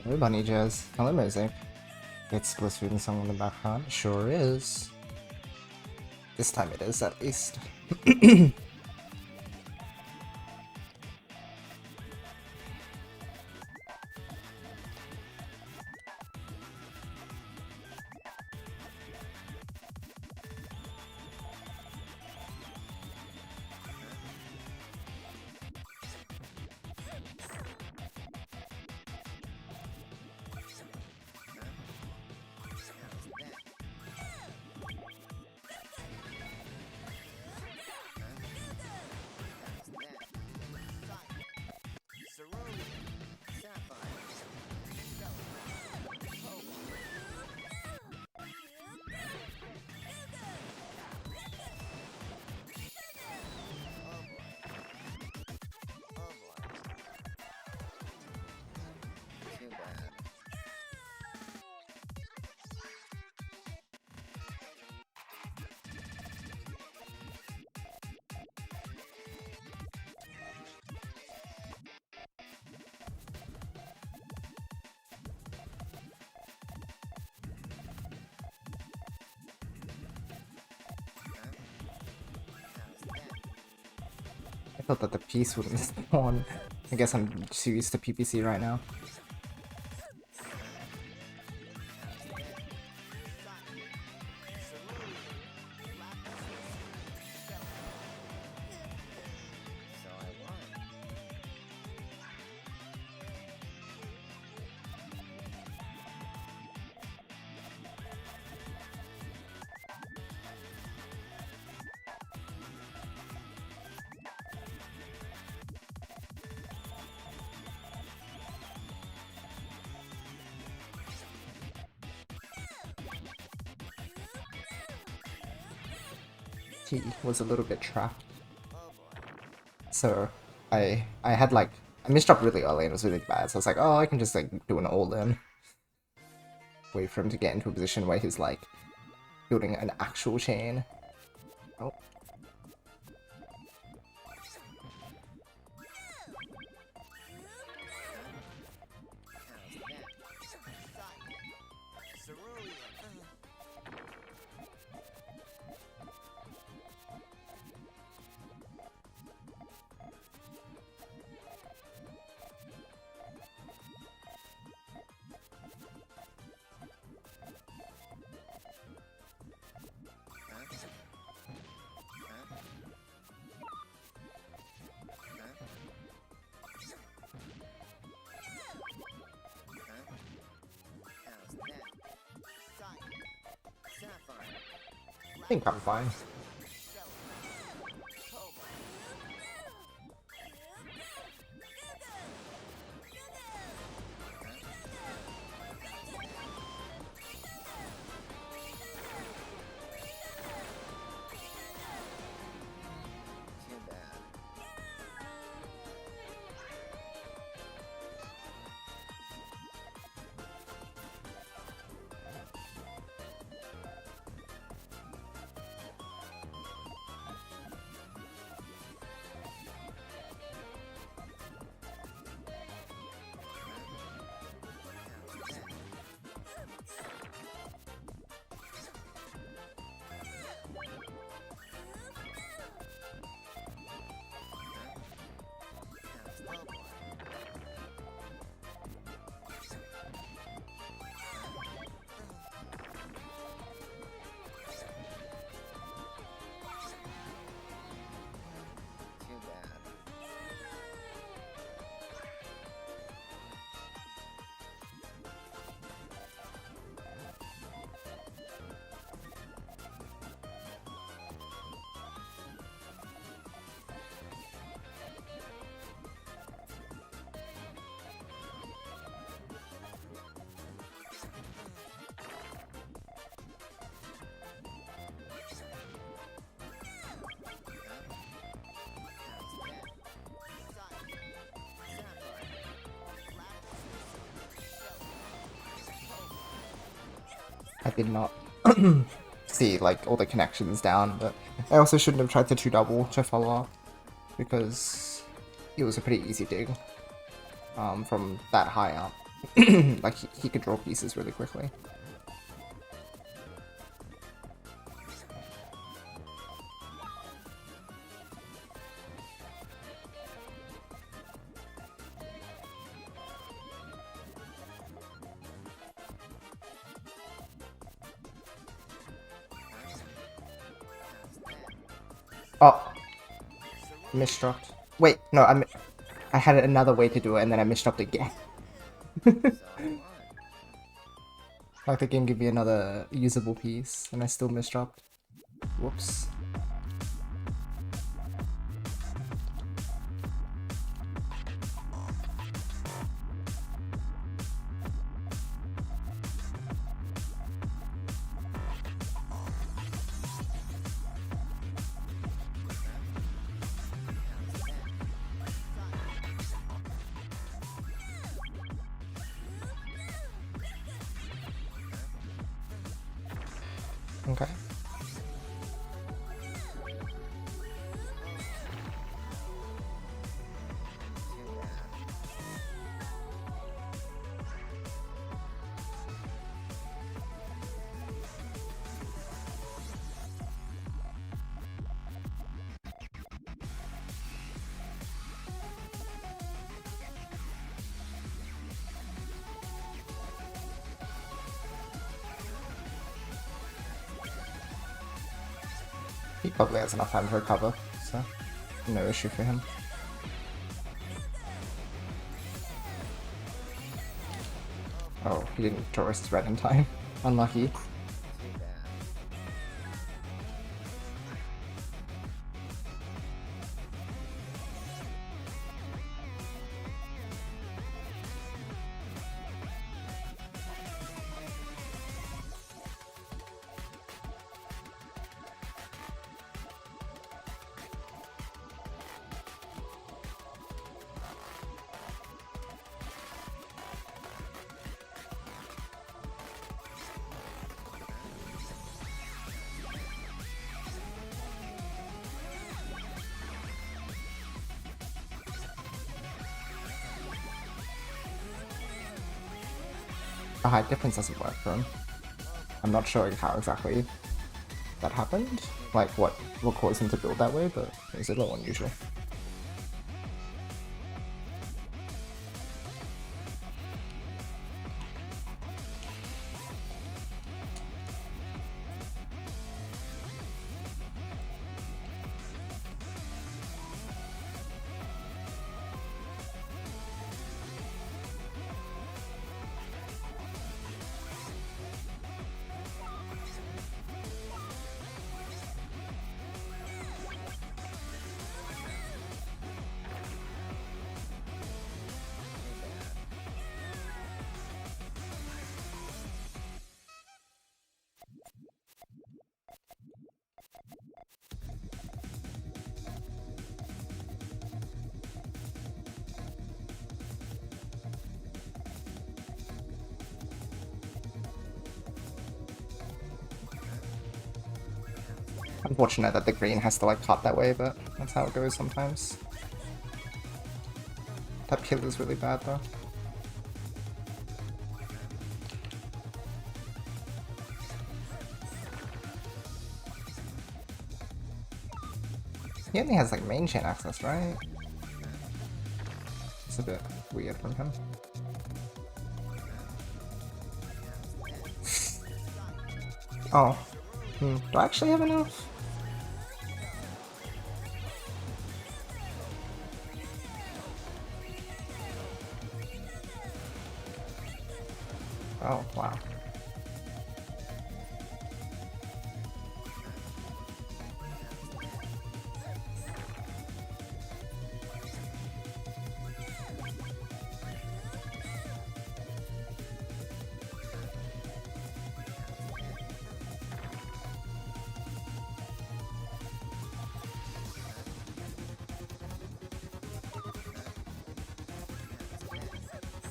Hello, Bunny Jazz. Hello, music. It's Blissfeeding song in the background. Sure is. This time it is, at least. I thought that the piece wouldn't spawn. I guess I'm just used to PPC right now. He was a little bit trapped. So I had like I misdropped really early and it was really bad. So I was like, oh, I can just like do an all-in. Wait for him to get into a position where he's like building an actual chain. Oh. think I'm fine. I did not see like all the connections down, but I also shouldn't have tried to 2-double to follow up because it was a pretty easy dig from that high up. Like he could draw pieces really quickly. Oh, misstruck. Wait, no, I had another way to do it and then I misstruck again. Like the game gave me another usable piece and I still misstruck. Whoops. Okay. He probably has enough time to recover, so no issue for him. Oh, he didn't tourist red in time. Unlucky. The height difference doesn't work for him. I'm not sure how exactly that happened, like what caused him to build that way, but it was a little unusual. Unfortunate that the green has to like cut that way, but that's how it goes sometimes. That kill is really bad though. He only has like main chain access, right? It's a bit weird from him. Oh. Do I actually have enough? Oh, wow.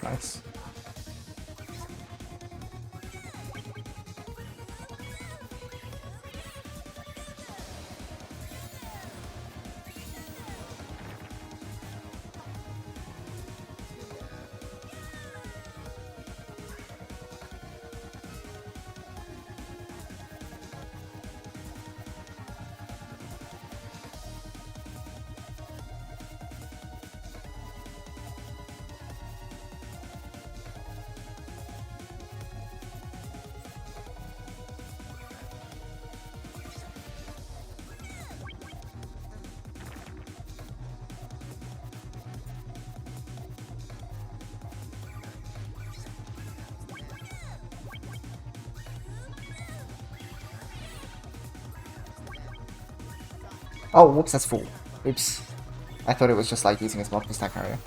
Nice. Oh, whoops, that's full. Oops. I thought it was just like using his multiple stack area.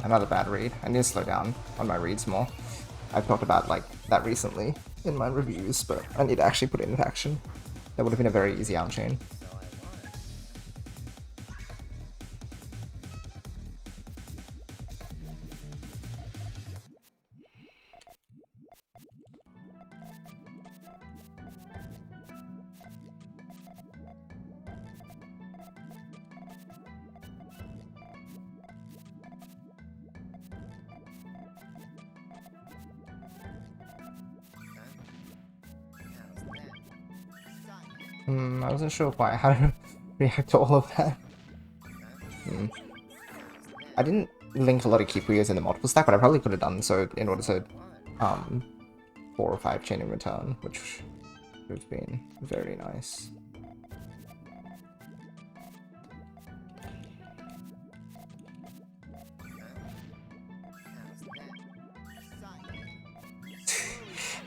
Another bad read. I need to slow down on my reads more. I've talked about like that recently in my reviews, but I need to actually put it into action. That would have been a very easy out chain. I wasn't sure quite how to react to all of that. I didn't link a lot of Kipuyos in the multiple stack, but I probably could have done so in order to 4 or 5 chain in return, which would have been very nice.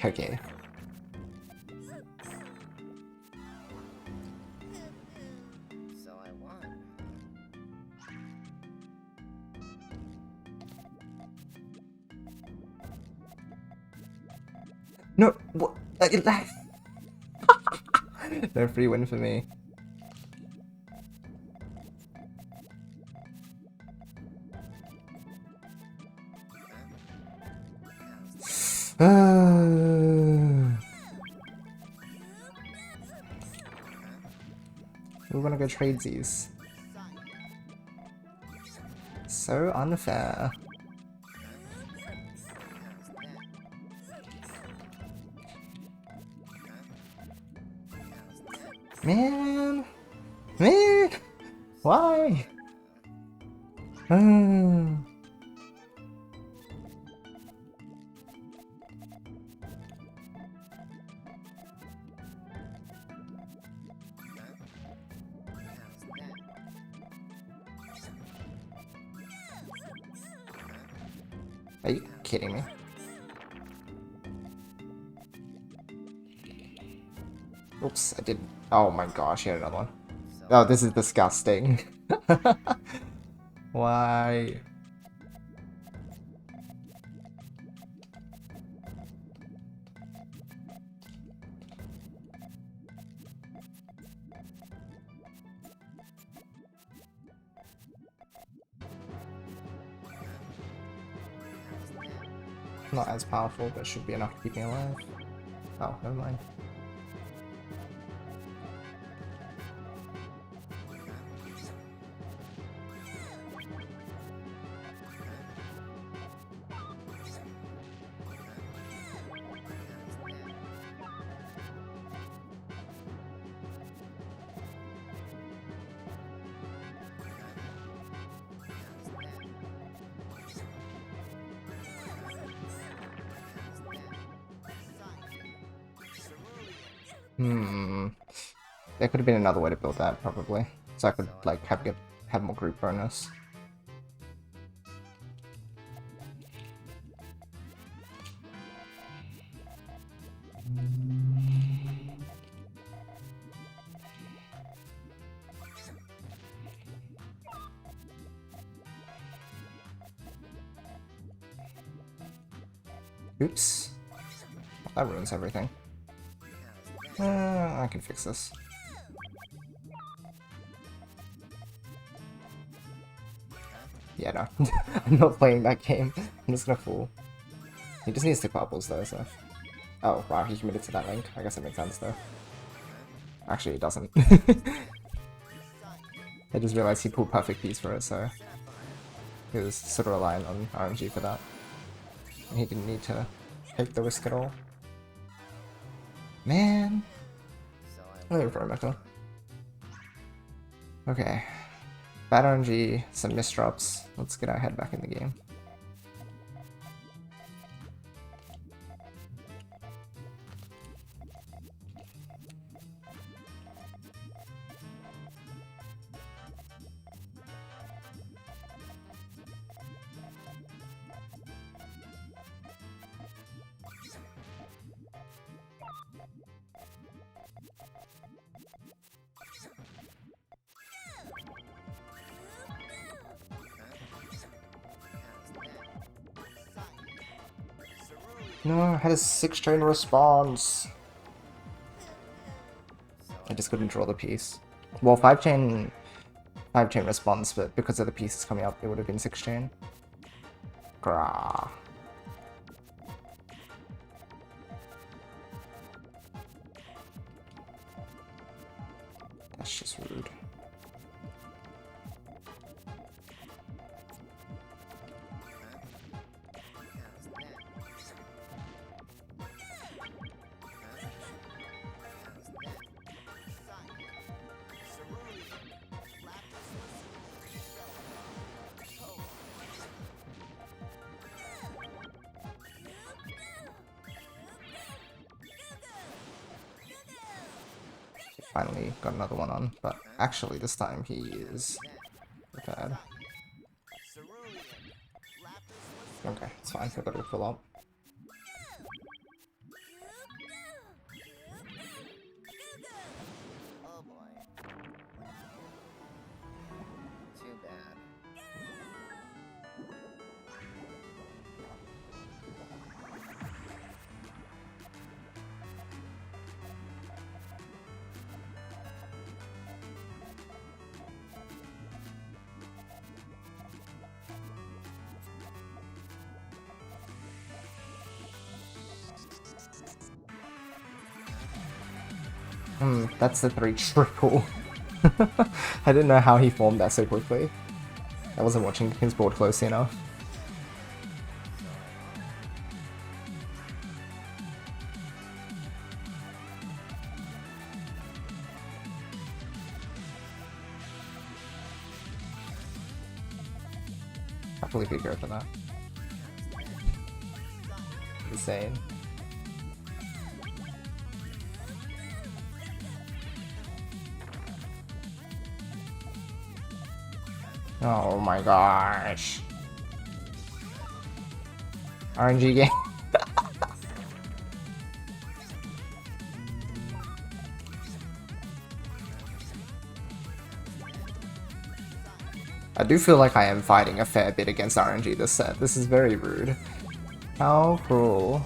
Okay. No, what? No free win for me. We're gonna go trade these. So unfair. Man! Why? Are you kidding me? Oops, I didn't. Oh my gosh, he had another one. Oh, this is disgusting. Why? Not as powerful, but should be enough to keep me alive. Oh, never mind. There could have been another way to build that, probably. So I could, like, have more group bonus. Oops. That ruins everything. I can fix this. Yeah, no. I'm not playing that game. I'm just gonna fool. He just needs to bubbles though, so... Oh, wow, he committed to that link. I guess it makes sense though. Actually, it doesn't. I just realized he pulled perfect piece for it, so... He was sort of relying on RNG for that. And he didn't need to take the risk at all. Man! Oh, for a metal. Okay. Bad RNG, some misdrops. Let's get our head back in the game. No, I had a 6-chain response. I just couldn't draw the piece. Well, 5-chain response, but because of the pieces coming up, it would have been 6-chain. Grah. That's just rude. Finally got another one on, but actually this time he is prepared. Okay, it's fine, I thought it would fill up. That's the 3 triple. I didn't know how he formed that so quickly. I wasn't watching his board closely enough. I believe he'd go for that. Insane. Oh my gosh. RNG game. I do feel like I am fighting a fair bit against RNG this set. This is very rude. How cruel.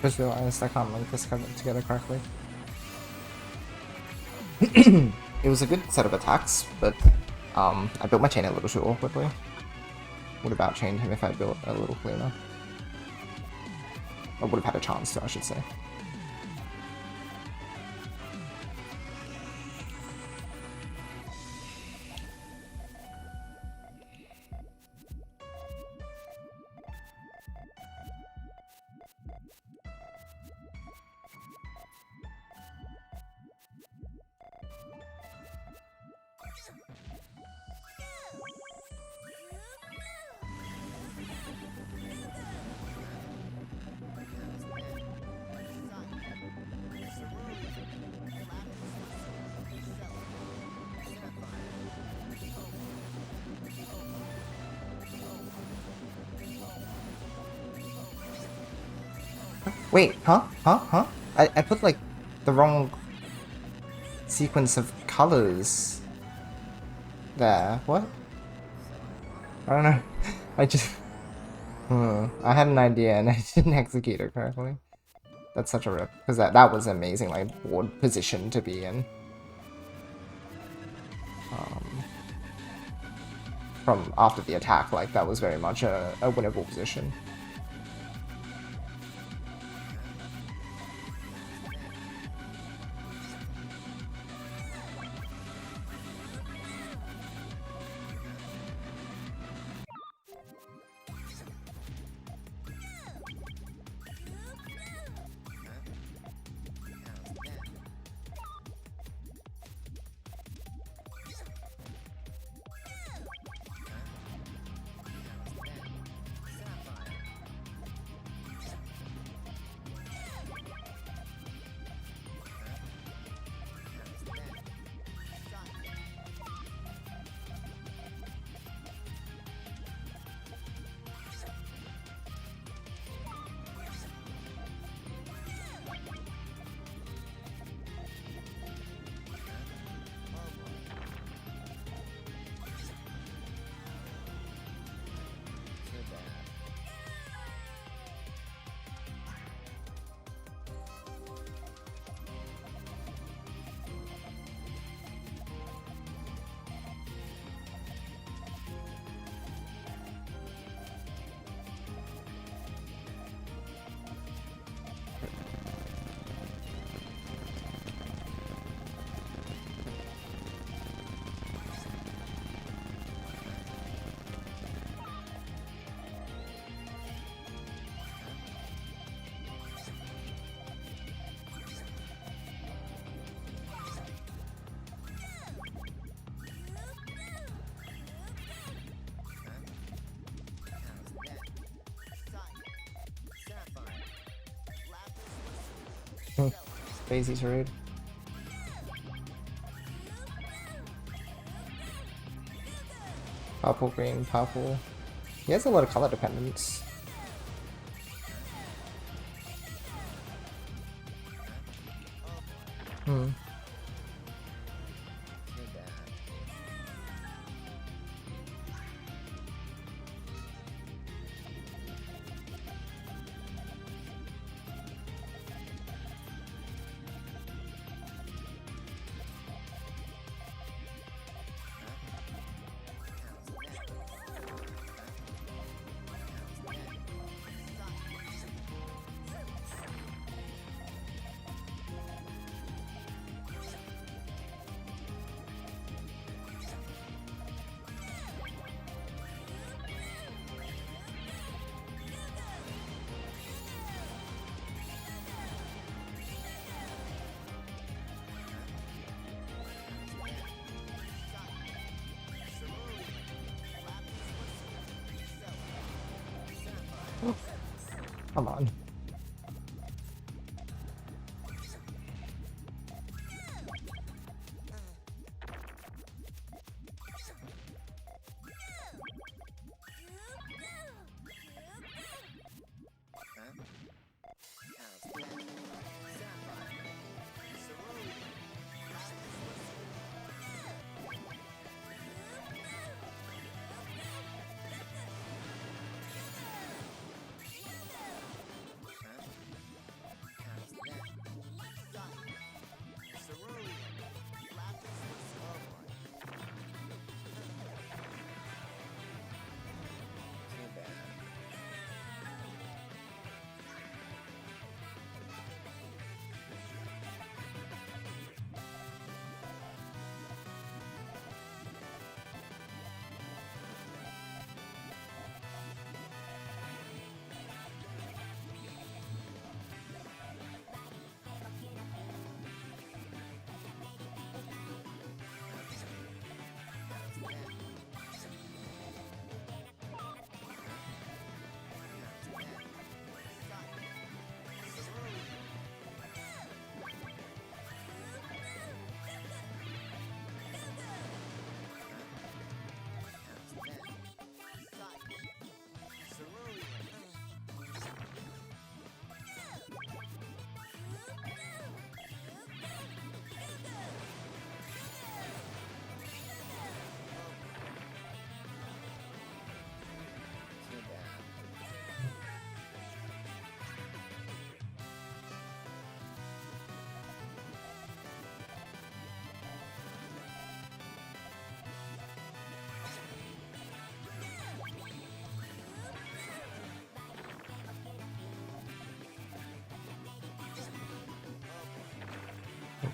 Just realized I can't link this together correctly. It was a good set of attacks, but I built my chain a little too awkwardly. Would have outchained him if I built a little cleaner. I would have had a chance to, I should say. Wait, huh? I put like the wrong sequence of colors there. What? I don't know. I just... I had an idea and I didn't execute it correctly. That's such a rip. Because that was amazing, like, board position to be in. From after the attack, like, that was very much a winnable position. Daisy's rude. Purple, green, purple. He has a lot of color dependence. Come on.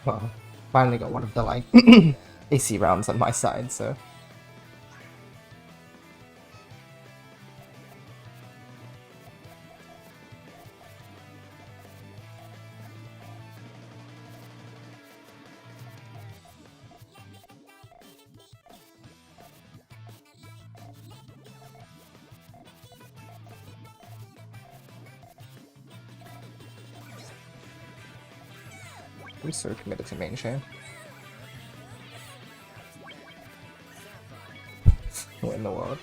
Well, finally got one of the like AC rounds on my side, so. I'm so committed to main chain. What in the world?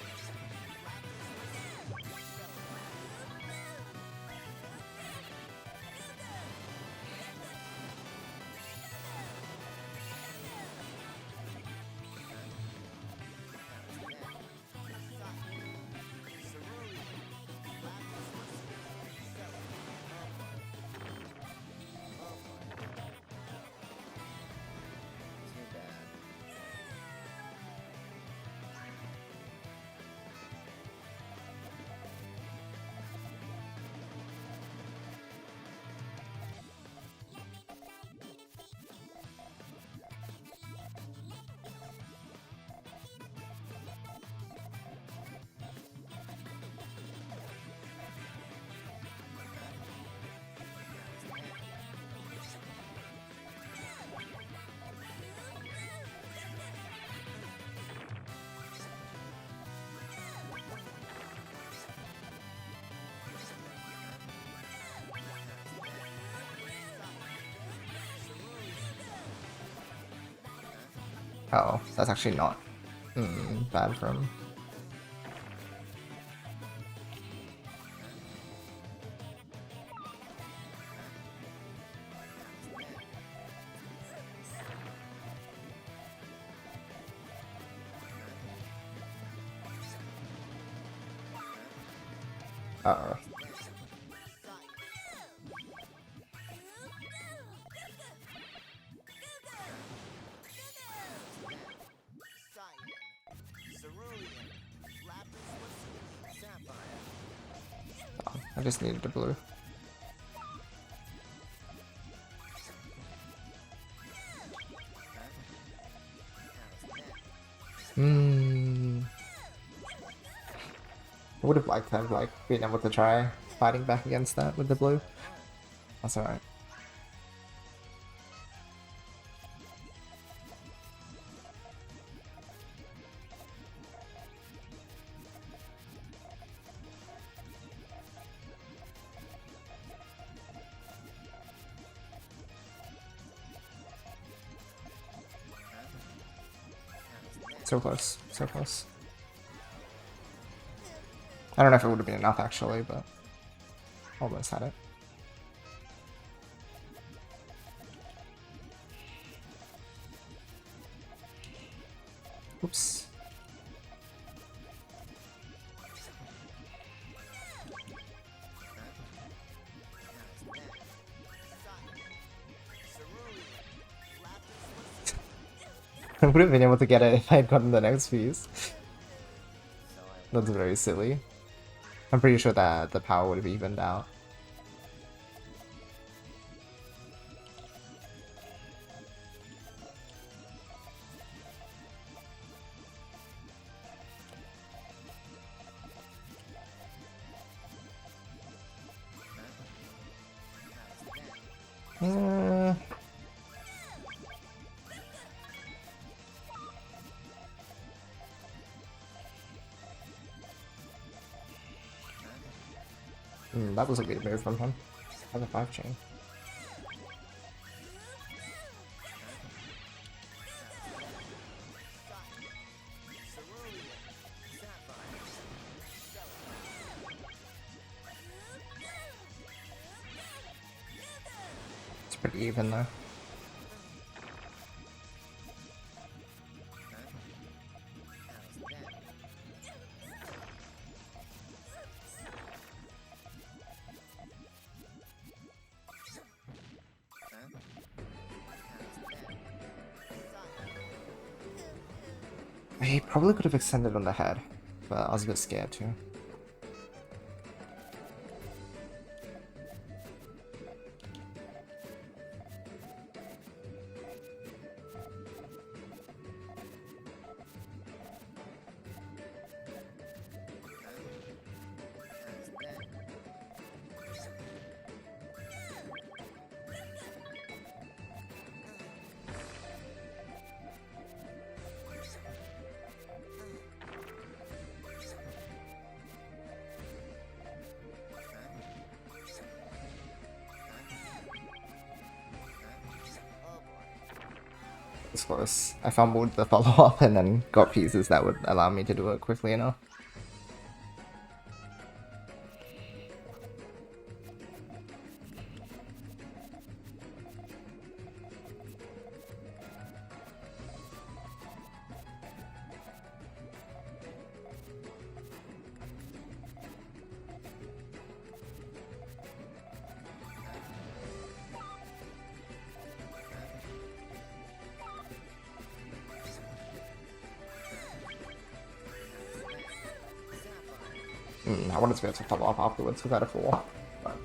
Oh, that's actually not bad for him. Uh-oh. Oh, I just needed the blue. I would have liked to have like been able to try fighting back against that with the blue. That's alright. So close, so close. I don't know if it would have been enough actually, but almost had it. Oops. I would have been able to get it if I had gotten the next piece. That's very silly. I'm pretty sure that the power would have evened out. That was a good move from him. Have a 5 chain. It's pretty even though. He probably could have extended on the head, but I was a bit scared too. It's close. I fumbled the follow-up and then got pieces that would allow me to do it quickly enough. I wanted to be able to follow up afterwards without a fall. But...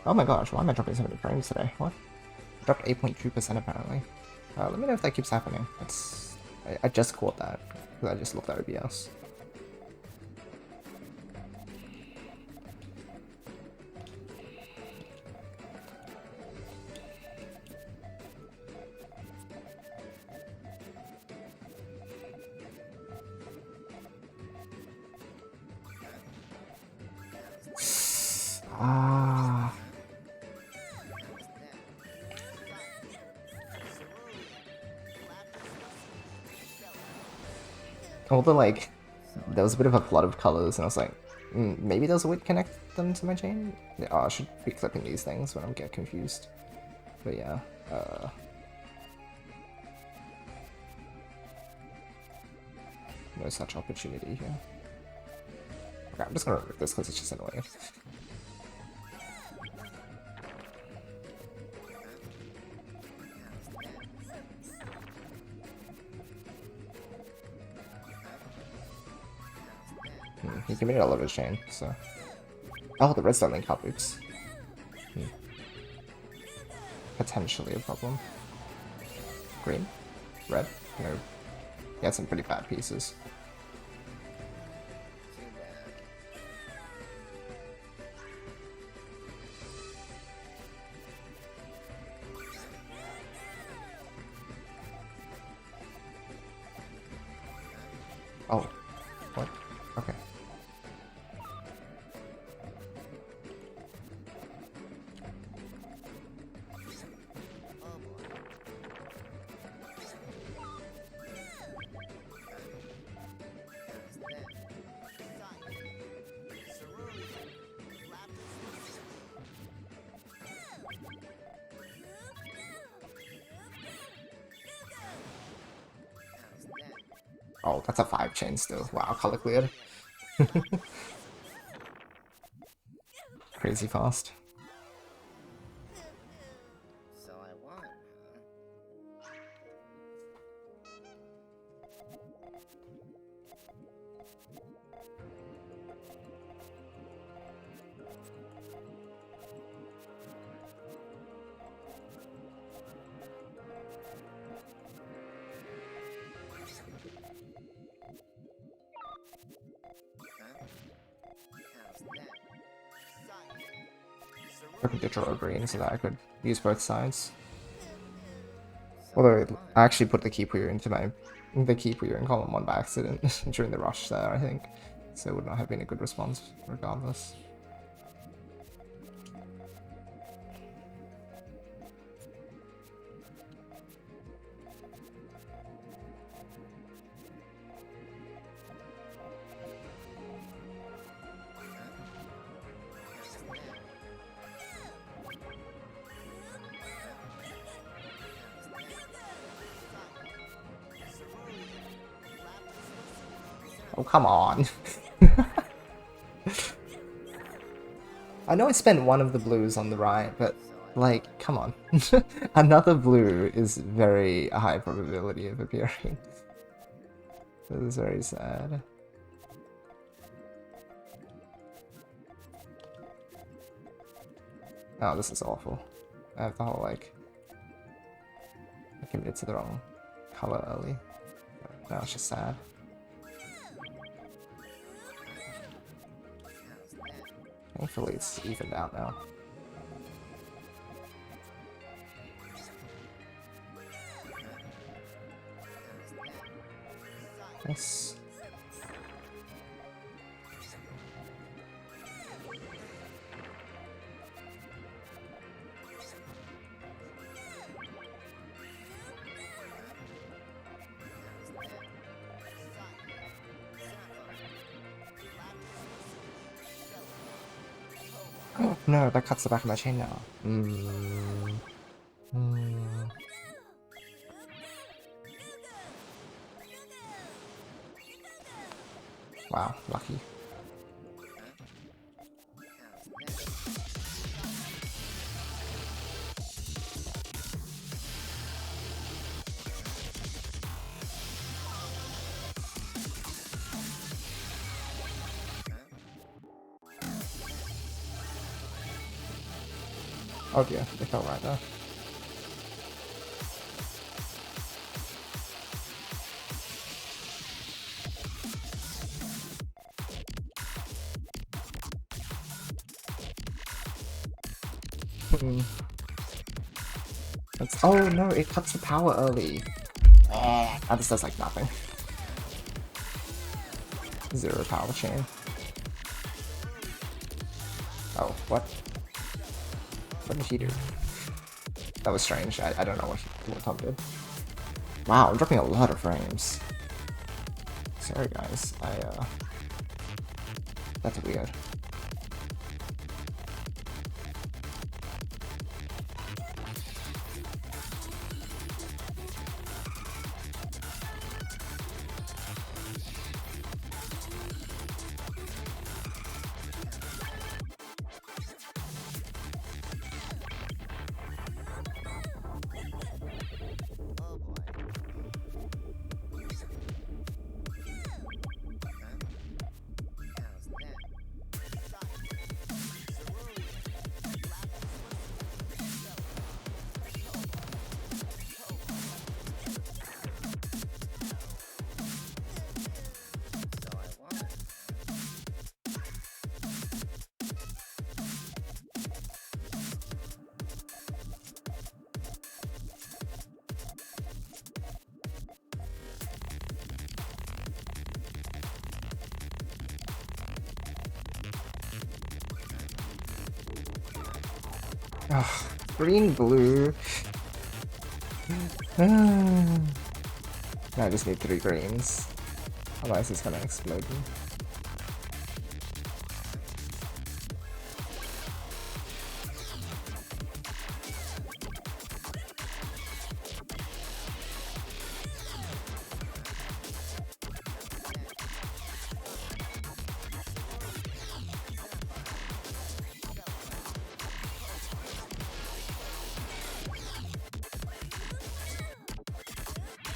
oh my gosh, why am I dropping so many frames today? What? I dropped 8.2% apparently. Let me know if that keeps happening. I just caught that, because I just looked at OBS. Although, like, there was a bit of a flood of colors, and I was like, maybe there's a way to connect them to my chain? Yeah, I should be clipping these things when I get confused. But yeah, no such opportunity here. Okay, I'm just gonna remove this because it's just annoying. He committed all of his chain, so... oh, the red's don't link up, oops. Potentially a problem. Green? Red? No. He had some pretty bad pieces. Oh. What? Okay. Oh, that's a 5 chain still. Wow, color cleared. Crazy fast. So I won. I could get draw green so that I could use both sides. Although I actually put the Puyo into the Puyo in column 1 by accident during the rush there, I think. So it would not have been a good response regardless. Oh, come on. I know I spent one of the blues on the right, but, like, come on. Another blue is very high probability of appearing. This is very sad. Oh, this is awful. I have the whole, like... I committed to the wrong color early. Now it's just sad. Thankfully it's evened out now. Nice. No, that cuts the back of my chain now. Mm. Mm. Wow, lucky. Oh dear, they fell right there. Hmm. Oh no, it cuts the power early. Ah, this does like nothing. 0 power chain. Oh, what? What did he do? That was strange. I don't know what Tom did. Wow, I'm dropping a lot of frames. Sorry guys, that's weird. Ugh, green, blue. Now I just need 3 greens. Otherwise it's gonna explode me.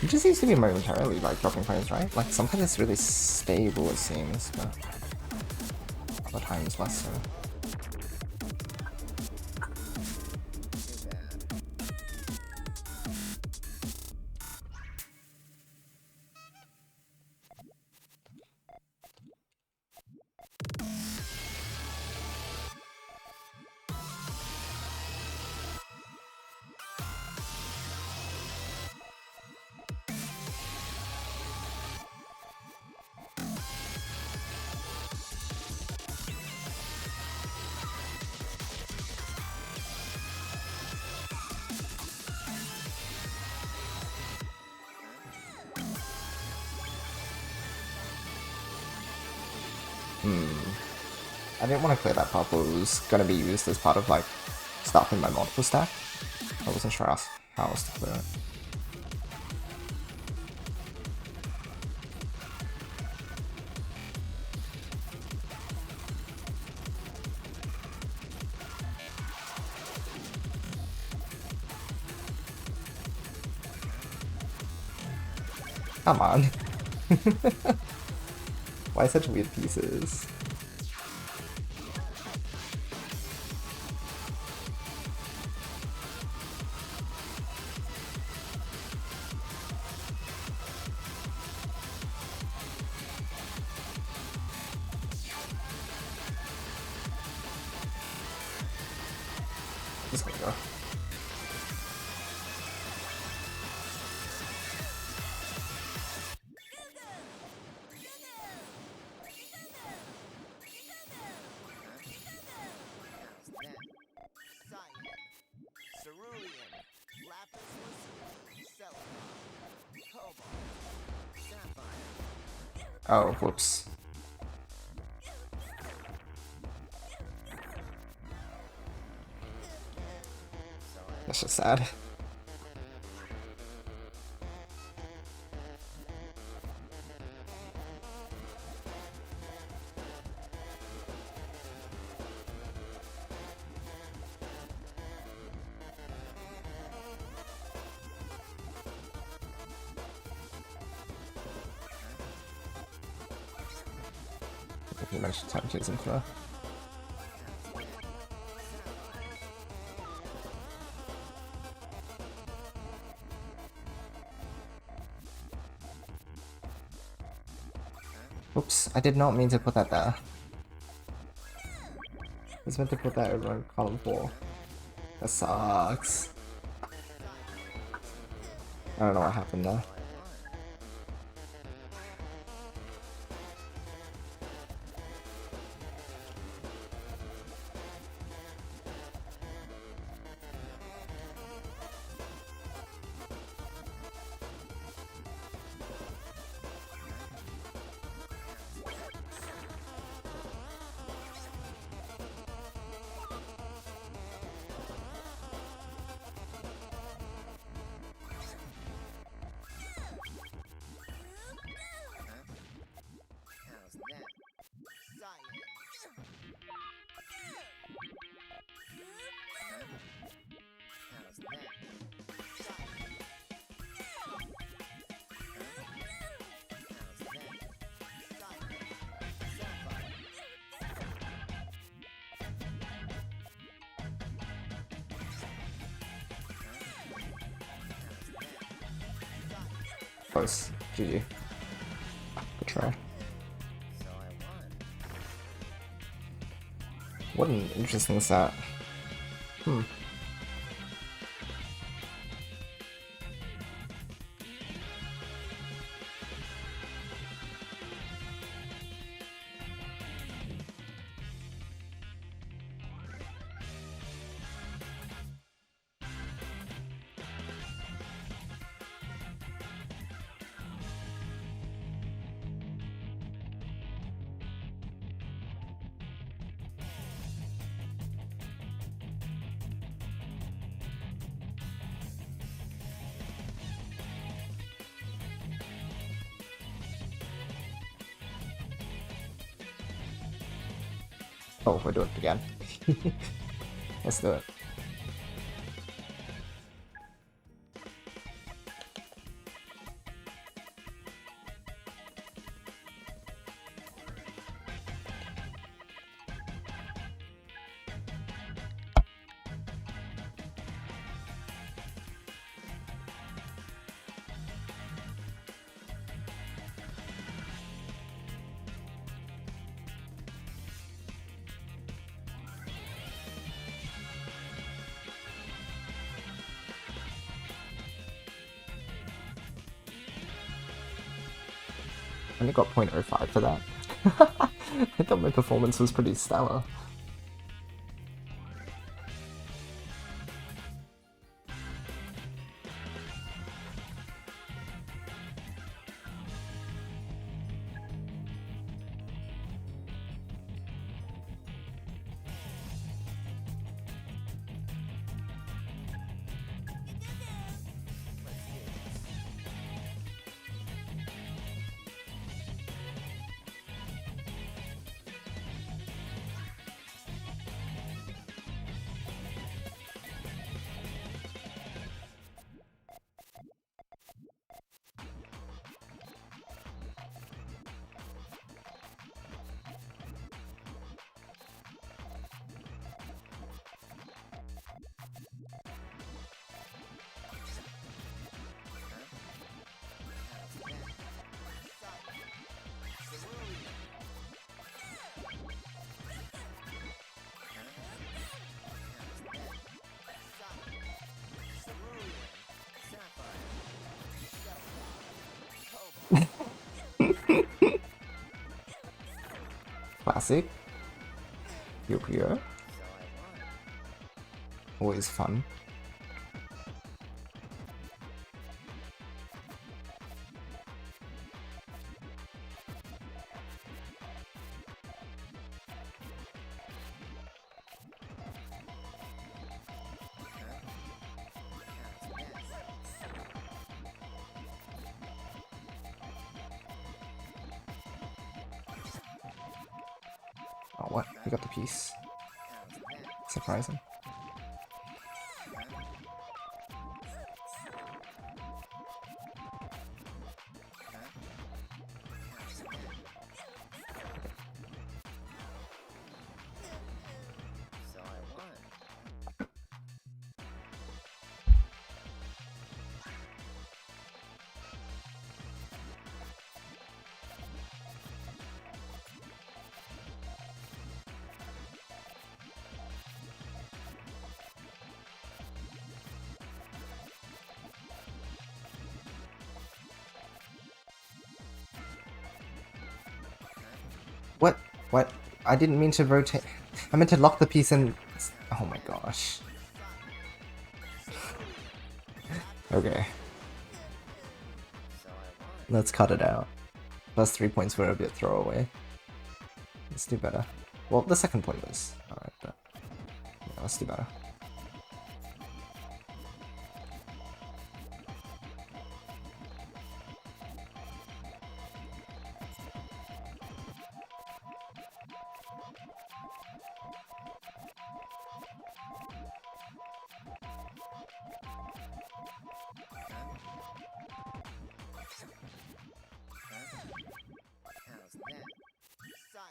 It just seems to be momentarily like dropping frames, right? Like sometimes it's really stable it seems, but other times less so. I didn't want to clear that purple. It was going to be used as part of like stuff in my multiple stack. I wasn't sure how else to clear it. Come on. Why such weird pieces? Just gonna go. Oh, whoops. That's just sad. You managed to time to some clear. Oops, I did not mean to put that there. I was meant to put that over on column 4. That sucks. I don't know what happened there. Close. GG. Good try. So I won. What an interesting set. Oh, we're doing it again. Let's do it. I only got 0.05 for that. I thought my performance was pretty stellar. Classic. Puyo Puyo. Always fun. what? We got the piece. Surprising. So I won. What? What? I didn't mean to rotate. I meant to lock the piece in. Oh my gosh. Okay, So I won. let's cut it out. First 3 points were a bit throwaway. Let's do better. Well, the second point was alright, but yeah, let's do better. How's that?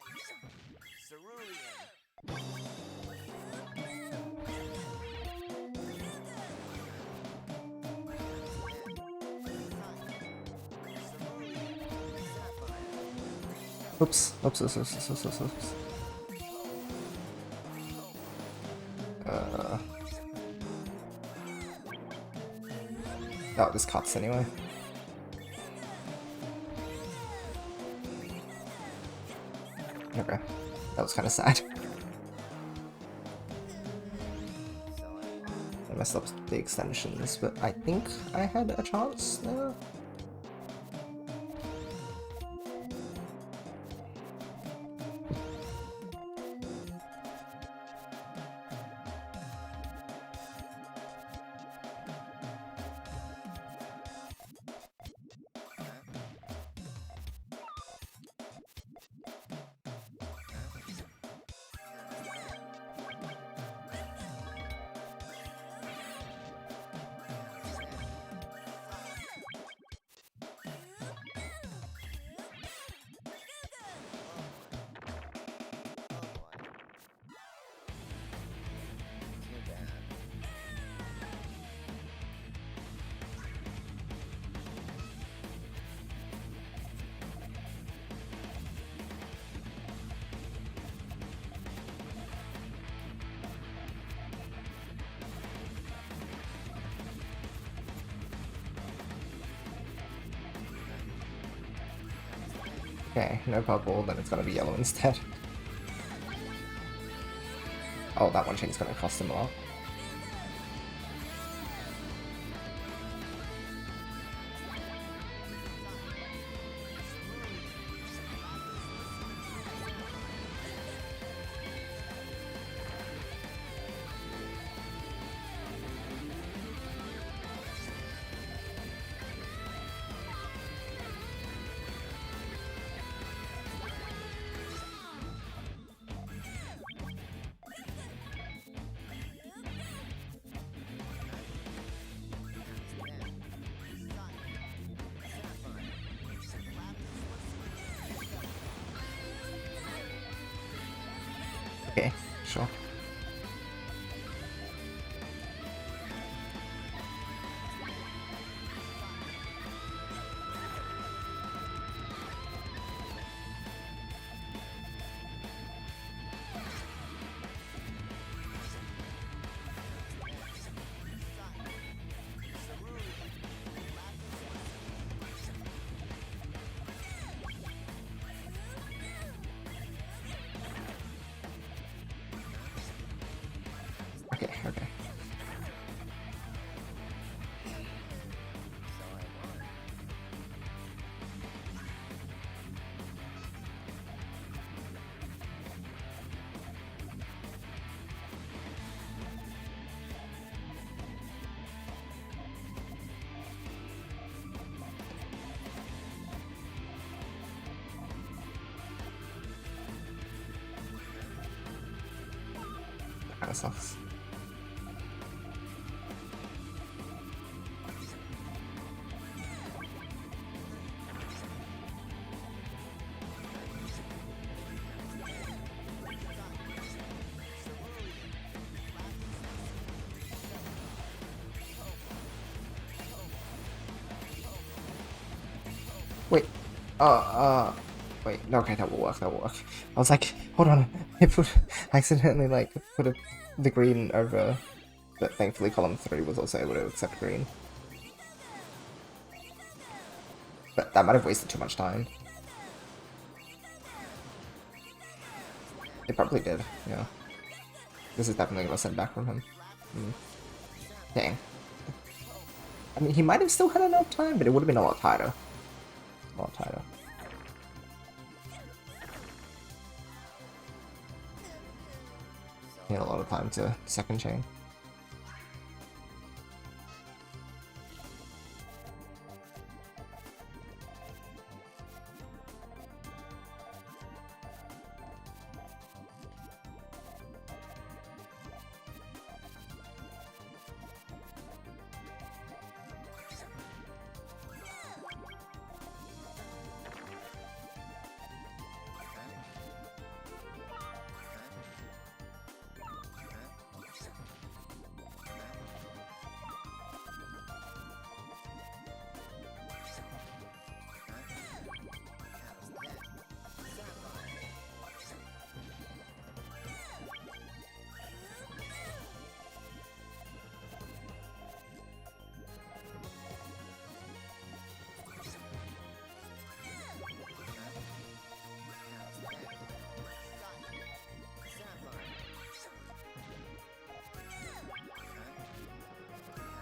Oops, oops, oops, oops, oops, oops, oops, oops. Oh, this cuts anyway. Okay, that was kind of sad. I messed up the extensions, but I think I had a chance there. Okay, no purple, then it's gonna be yellow instead. Oh, that one chain's gonna cost him a lot. Okay, sure. Okay, okay. kind of sucks. Wait, wait, no, okay, that will work, that will work. I was like, hold on, I accidentally, like, the green over, but thankfully column 3 was also able to accept green. But that might have wasted too much time. It probably did, yeah. This is definitely gonna send back from him. Dang. I mean, he might have still had enough time, but it would have been a lot tighter. A lot tighter. He had a lot of time to second chain.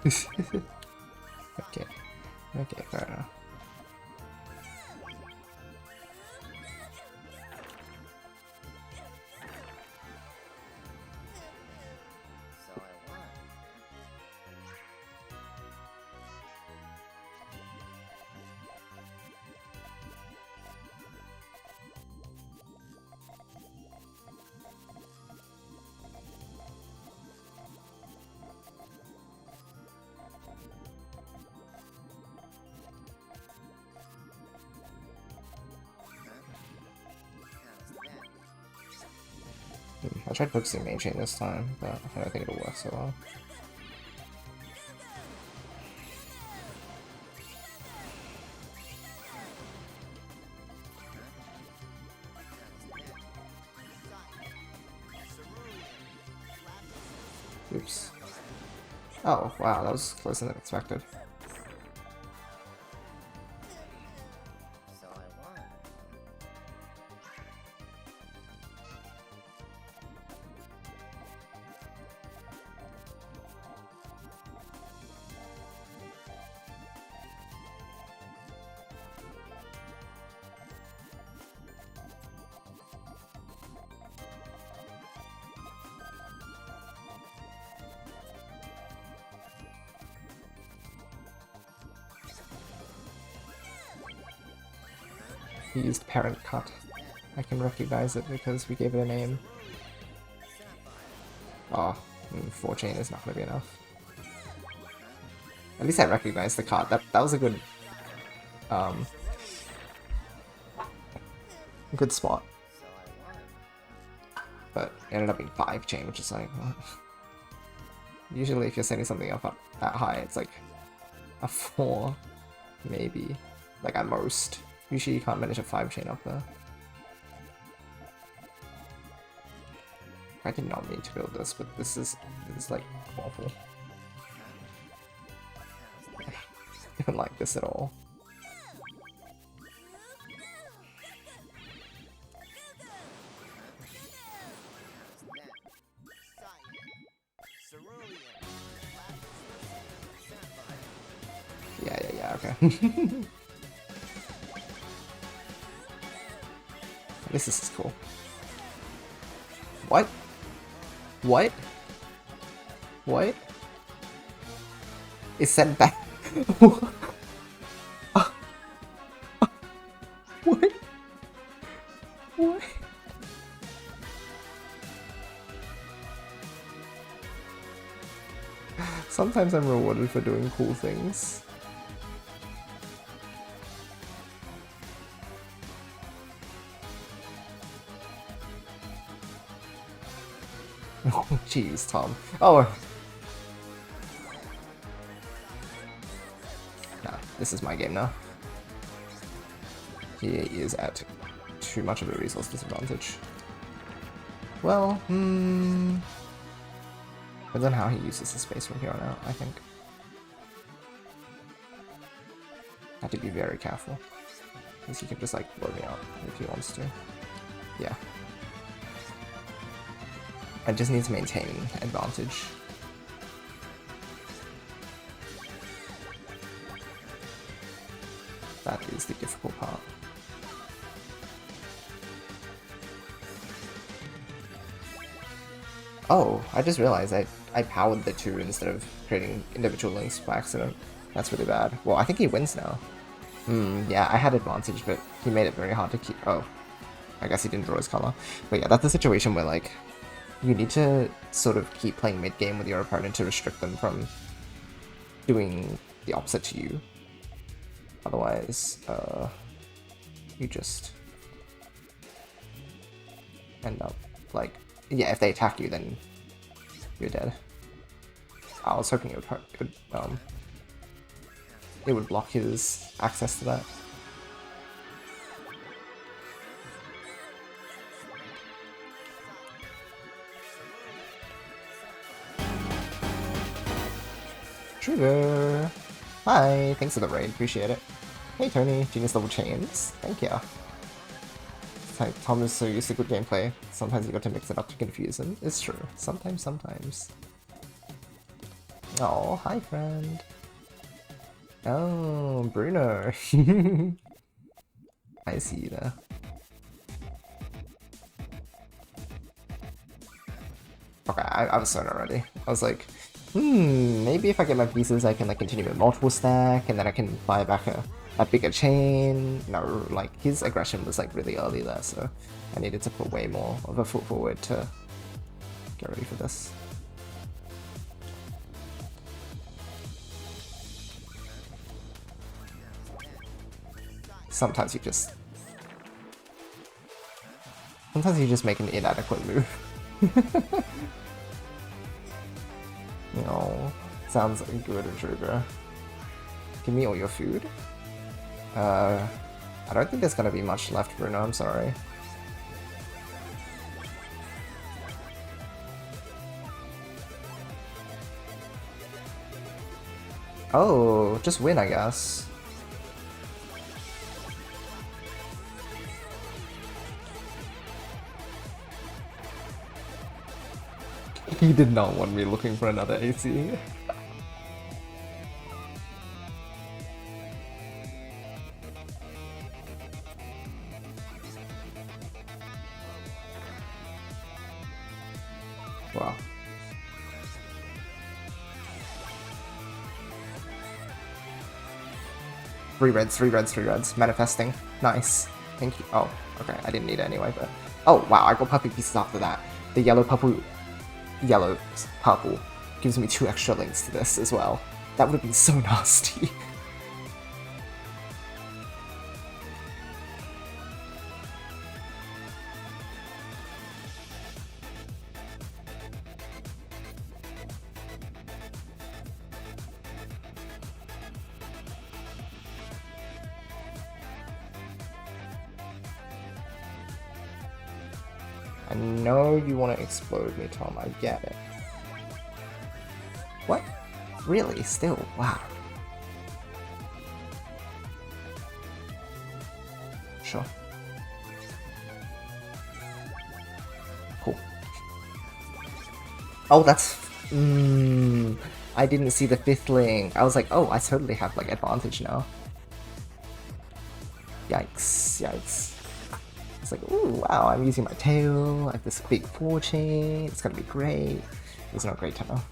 Okay. Okay, fair enough. So I won. I tried focusing main chain this time, but I don't think it'll work so well. Oops. Oh, wow, that was closer than expected. So I won. He used parent cut. I can recognize it because we gave it a name. Oh, 4 chain is not gonna be enough. At least I recognized the cut. That was a good good spot. So I won. But it ended up being 5 chain, which is like what? Usually if you're setting something up that high, it's like a 4, maybe. Like at most. Usually you can't manage a 5 chain up there. I did not mean to build this, but this is like awful. I don't like this at all. Yeah, okay. This is cool. What? What? What? It's sent back. What? What? Sometimes I'm rewarded for doing cool things. Oh, jeez, Tom. Oh! Nah, this is my game now. He is at too much of a resource disadvantage. Well, depends on how he uses his space from here on out, I think. Have to be very careful. Because he can just like blow me out if he wants to. Yeah. I just need to maintain advantage. That is the difficult part. Oh, I just realized I powered the two instead of creating individual links by accident. That's really bad. Well, I think he wins now. Yeah, I had advantage, but he made it very hard to keep. Oh, I guess he didn't draw his color. But yeah, that's a situation where, like, you need to sort of keep playing mid-game with your opponent to restrict them from doing the opposite to you. Otherwise, you just end up, like, yeah, if they attack you, then you're dead. I was hoping it would block his access to that. Trigger! Hi, thanks for the raid, appreciate it. Hey Tony, genius level chains, thank you. It's like Tom is so used to good gameplay, sometimes you got to mix it up to confuse him. It's true, sometimes. Oh, hi friend. Oh, Bruno. I see you there. Okay, I was certain already. I was like, maybe if I get my pieces, I can like continue with multiple stack, and then I can buy back a bigger chain. No, like his aggression was like really early there, so I needed to put way more of a foot forward to get ready for this. Sometimes you just make an inadequate move. No, sounds good, Trigger. Give me all your food. I don't think there's gonna be much left, Bruno, I'm sorry. Oh, just win, I guess. He did not want me looking for another AC. Wow. Three reds. Manifesting. Nice. Thank you. Oh, okay. I didn't need it anyway, but... Oh, wow. I got puppy pieces after that. The yellow purple gives me 2 extra links to this as well. That would have been so nasty. I know you want to explode me, Tom. I get it. What? Really? Still? Wow. Sure. Cool. Oh, that's... I didn't see the 5th link. I was like, oh, I totally have, like, advantage now. Yikes. It's like, ooh, wow, I'm using my tail, I have this big 4 chain, it's gonna be great. It's not great enough.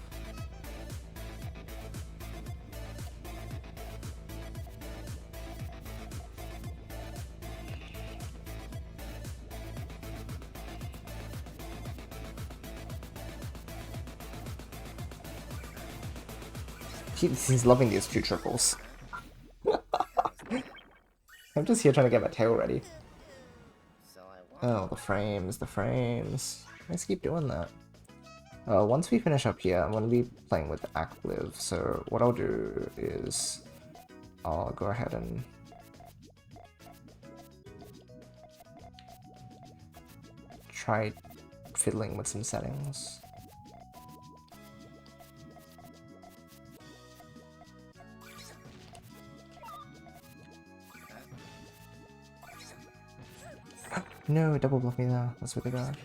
He's loving these two triples. I'm just here trying to get my tail ready. So I won. Oh, the frames, the frames. Let's keep doing that. Once we finish up here, I'm going to be playing with Active, so what I'll do is I'll go ahead and try fiddling with some settings. No, double block me there. That's really bad.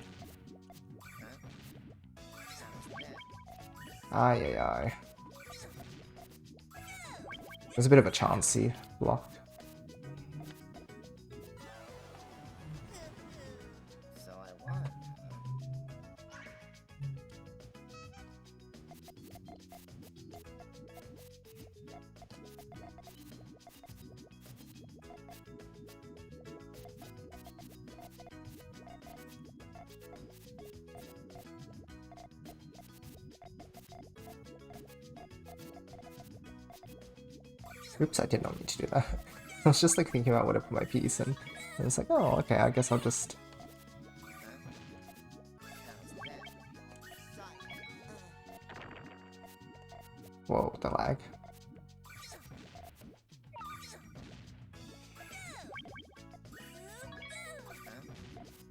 Aye, aye, aye. There's a bit of a chancey block. So I won. Oops, I did not mean to do that. I was just like thinking about where to put my piece and it's like, oh, okay, I guess I'll just... Whoa, the lag.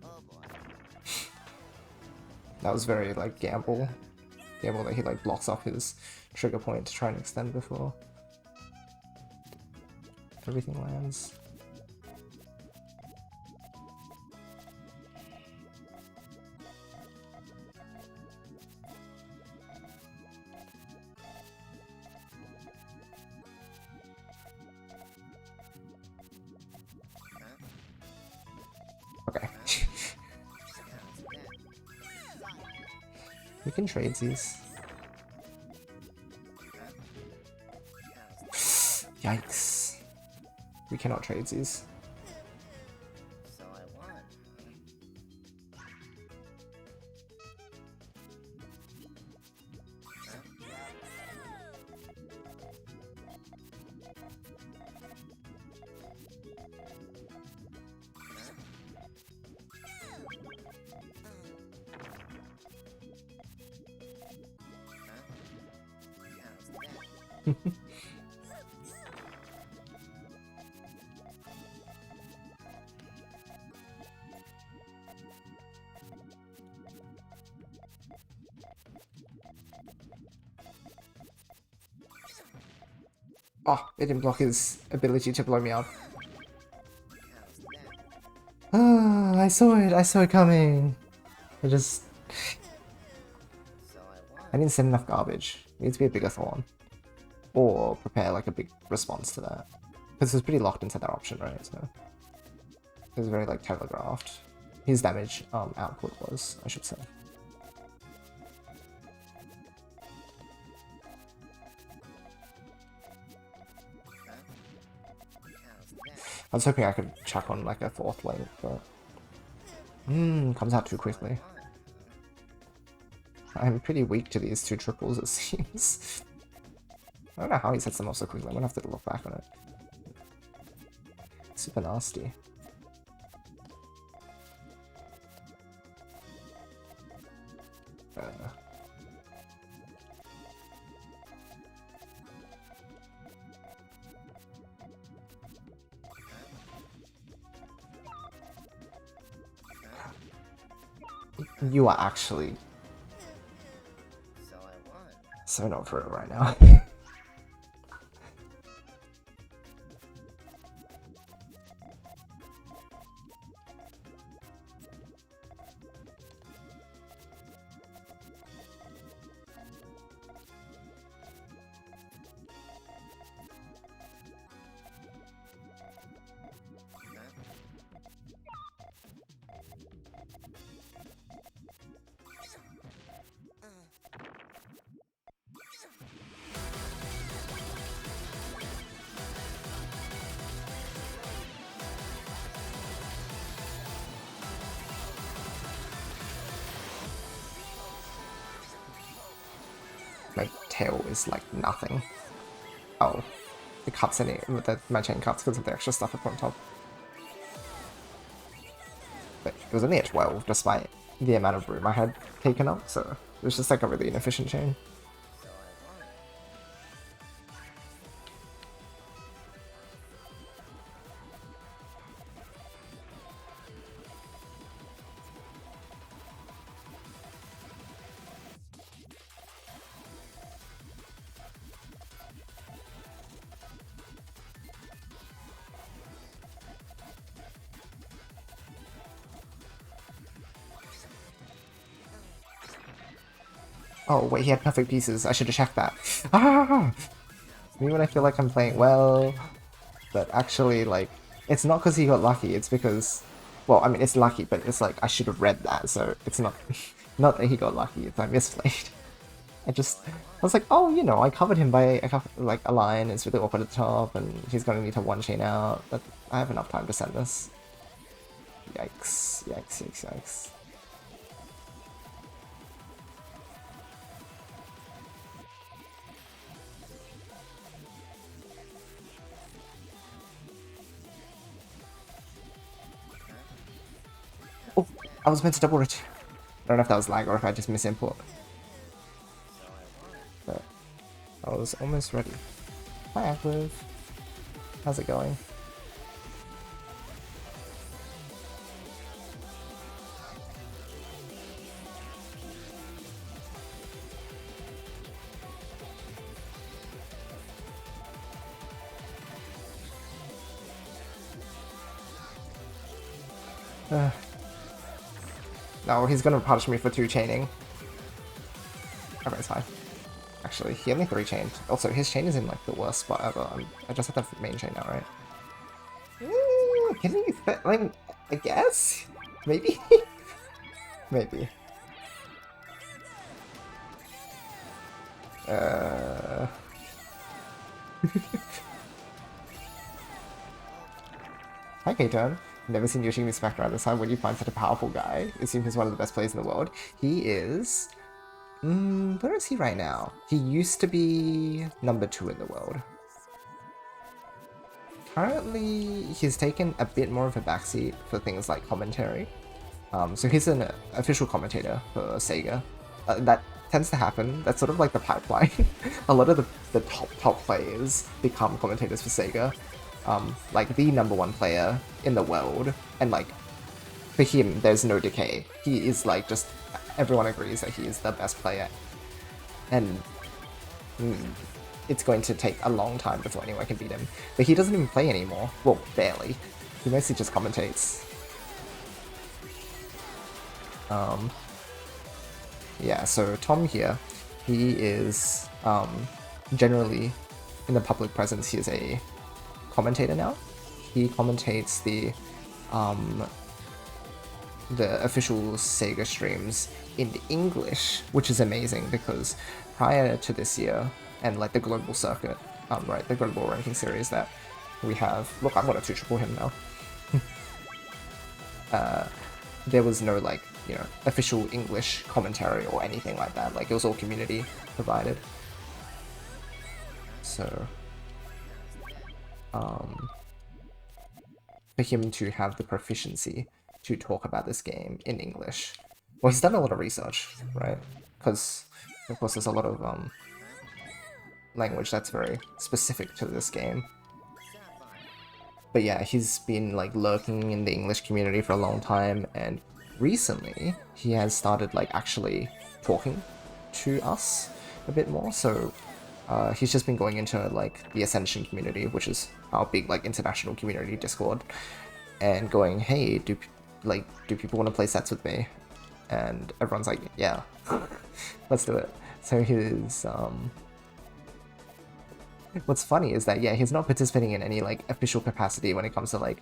Oh boy. That was very like gamble that he like blocks off his trigger point to try and extend before everything lands. Okay. We can trade these. Yikes. We cannot trade these. So I won. Oh, it didn't block his ability to blow me up. Ah, I saw it coming. I just... So I won. I didn't send enough garbage. It needs to be a bigger thorn. Or prepare like a big response to that. Because it was pretty locked into that option, right? So it was very like telegraphed. His damage output was, I should say. I was hoping I could chuck on like a fourth link, but comes out too quickly. I'm pretty weak to these two triples, it seems. I don't know how he sets them off so quickly. I'm gonna have to look back on it. Super nasty. You are actually So I won. so not for it right now. My tail is like nothing. Oh, the cuts in it, my chain cuts because of the extra stuff up on top. But it was only at 12 despite the amount of room I had taken up, so it was just like a really inefficient chain. So I won. Oh wait, he had perfect pieces. I should have checked that. Ah! Me when I feel like I'm playing well, but actually, like, it's not because he got lucky. It's because, well, I mean, it's lucky, but it's like I should have read that, so it's not, not that he got lucky. It's I misplayed. I was like, oh, you know, I covered him by like a line. It's really awkward at the top, and he's gonna need to one chain out. But I have enough time to send this. Yikes! Yikes! Yikes! Yikes! Oh, I was meant to double it. I don't know if that was lag or if I just misinput. But I was almost ready. Hi, Active. How's it going? No, he's gonna punish me for 2 chaining. Okay, it's fine. Actually, he only 3 chained. Also, his chain is in like the worst spot ever. I just have the main chain now, right? Can he fit? Like, I guess? Maybe? Maybe. Hi, K-Turn. Never seen Yoshi move smacked around this time. When you find such a powerful guy, assume he's one of the best players in the world. He is... where is he right now? He used to be number 2 in the world. Currently, he's taken a bit more of a backseat for things like commentary. So he's an official commentator for Sega. That tends to happen. That's sort of like the pipeline. A lot of the top players become commentators for Sega. Like the #1 player in the world, and like for him, there's no decay. He is like just everyone agrees that he is the best player, and it's going to take a long time before anyone can beat him. But he doesn't even play anymore. Well, barely. He mostly just commentates. Yeah, so Tom here, he is generally in the public presence. He is a commentator now. He commentates the official Sega streams in English, which is amazing because prior to this year and like the global circuit, right, the global ranking series that we have. Look, I'm gonna 2-triple him now. There was no like, you know, official English commentary or anything like that. Like it was all community provided. So for him to have the proficiency to talk about this game in English, well, he's done a lot of research, right? Because of course there's a lot of language that's very specific to this game. But yeah, he's been like lurking in the English community for a long time, and recently he has started like actually talking to us a bit more. So he's just been going into like the Ascension community, which is our big like international community Discord, and going, hey, do people want to play sets with me? And everyone's like, yeah, let's do it. So his what's funny is that, yeah, he's not participating in any like official capacity when it comes to like,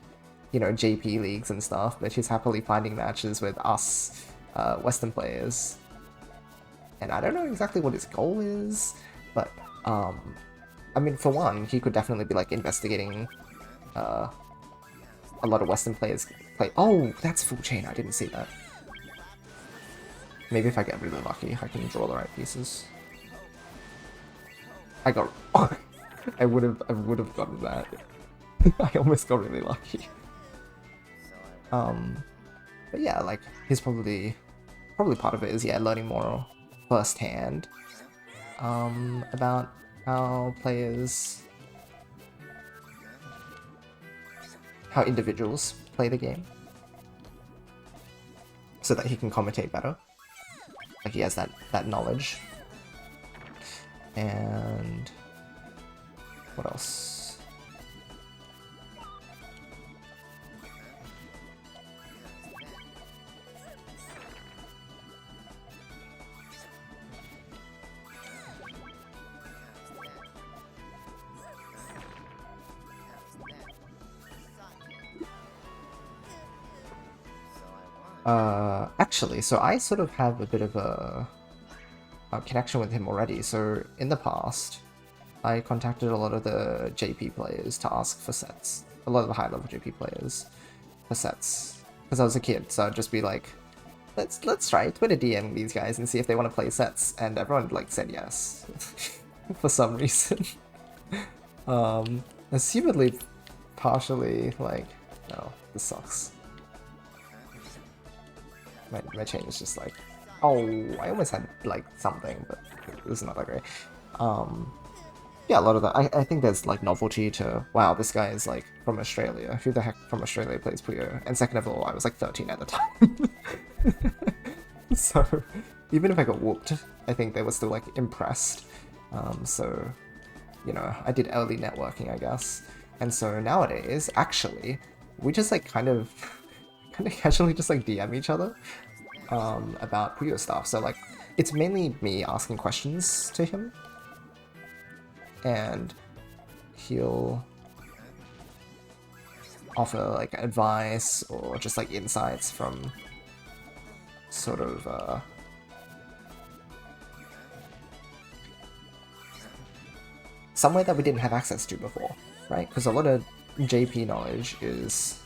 you know, JP leagues and stuff, but he's happily finding matches with us Western players. And I don't know exactly what his goal is, but I mean, for one, he could definitely be like investigating a lot of Western players play. Oh, that's full chain. I didn't see that. Maybe if I get really lucky, I can draw the right pieces. I got... I would have gotten that. I almost got really lucky. But yeah, like he's probably part of it is, yeah, learning more firsthand about how individuals play the game, so that he can commentate better. Like he has that knowledge. And what else? Actually, so I sort of have a bit of a connection with him already. So in the past, I contacted a lot of the JP players to ask for sets. A lot of the high-level JP players for sets. Because I was a kid, so I'd just be like, let's try Twitter DM these guys and see if they want to play sets. And everyone like said yes. For some reason. Assumedly, partially, like, no, this sucks. My chain is just like, oh, I almost had like something, but it was not that great. Yeah, a lot of that. I think there's like novelty to, wow, this guy is like from Australia. Who the heck from Australia plays Puyo? And second of all, I was like 13 at the time. So even if I got whooped, I think they were still like impressed. So, you know, I did early networking, I guess. And so nowadays, actually, we just like kind of casually just like DM each other about Puyo stuff. So like, it's mainly me asking questions to him, and he'll offer like advice or just like insights from sort of somewhere that we didn't have access to before, right? Because a lot of JP knowledge is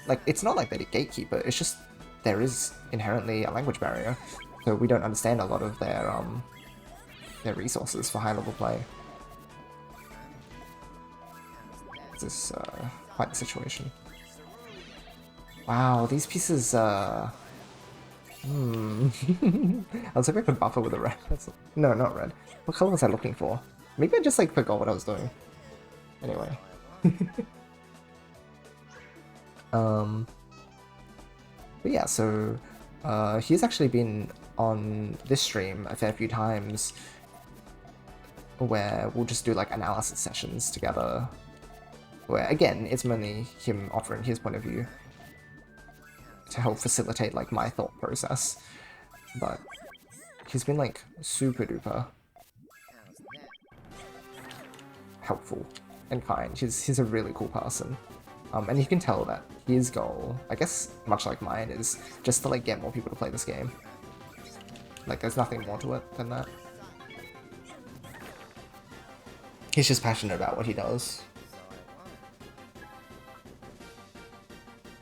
like, it's not like they're the gatekeeper, it's just there is inherently a language barrier, so we don't understand a lot of their resources for high-level play. This is quite the situation. Wow, these pieces, I was hoping I could buffer with a red. No, not red. What color was I looking for? Maybe I just like forgot what I was doing. Anyway. But yeah, so he's actually been on this stream a fair few times where we'll just do like analysis sessions together, where again, it's mainly him offering his point of view to help facilitate like my thought process. But he's been like super duper helpful and kind. He's a really cool person. And you can tell that his goal, I guess much like mine, is just to like get more people to play this game. Like there's nothing more to it than that. He's just passionate about what he does.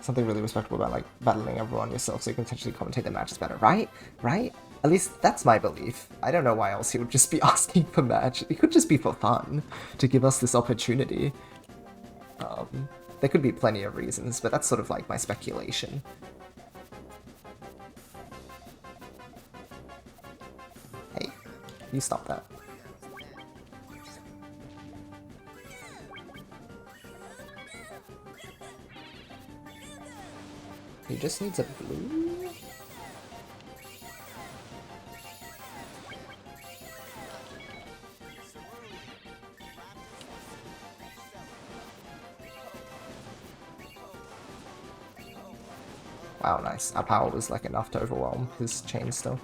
Something really respectable about like battling everyone yourself so you can potentially commentate the matches better, right? Right? At least that's my belief. I don't know why else he would just be asking for match. It could just be for fun, to give us this opportunity. There could be plenty of reasons, but that's sort of like my speculation. Hey, you stop that. He just needs a blue? Wow, nice. Our power was like enough to overwhelm his chain still.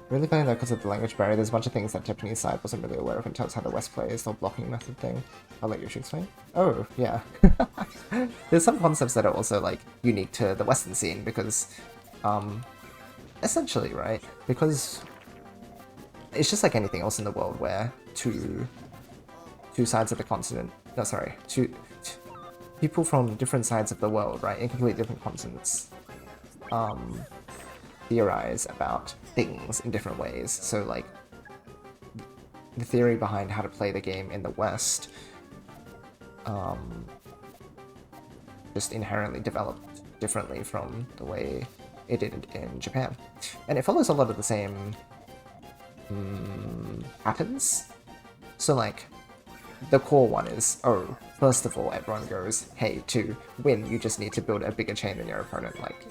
Really funny though, because of the language barrier, there's a bunch of things that Japanese side wasn't really aware of in terms of how the West plays, the blocking method thing. I'll let Yoshi explain. Oh, yeah. There's some concepts that are also like unique to the Western scene because, essentially, right? Because it's just like anything else in the world where two sides of the continent, no, sorry, two people from different sides of the world, right, in completely different continents, theorize about things in different ways. So like the theory behind how to play the game in the West just inherently developed differently from the way it did in Japan. And it follows a lot of the same patterns. So like, the core one is, oh, first of all, everyone goes, hey, to win, you just need to build a bigger chain than your opponent. Like,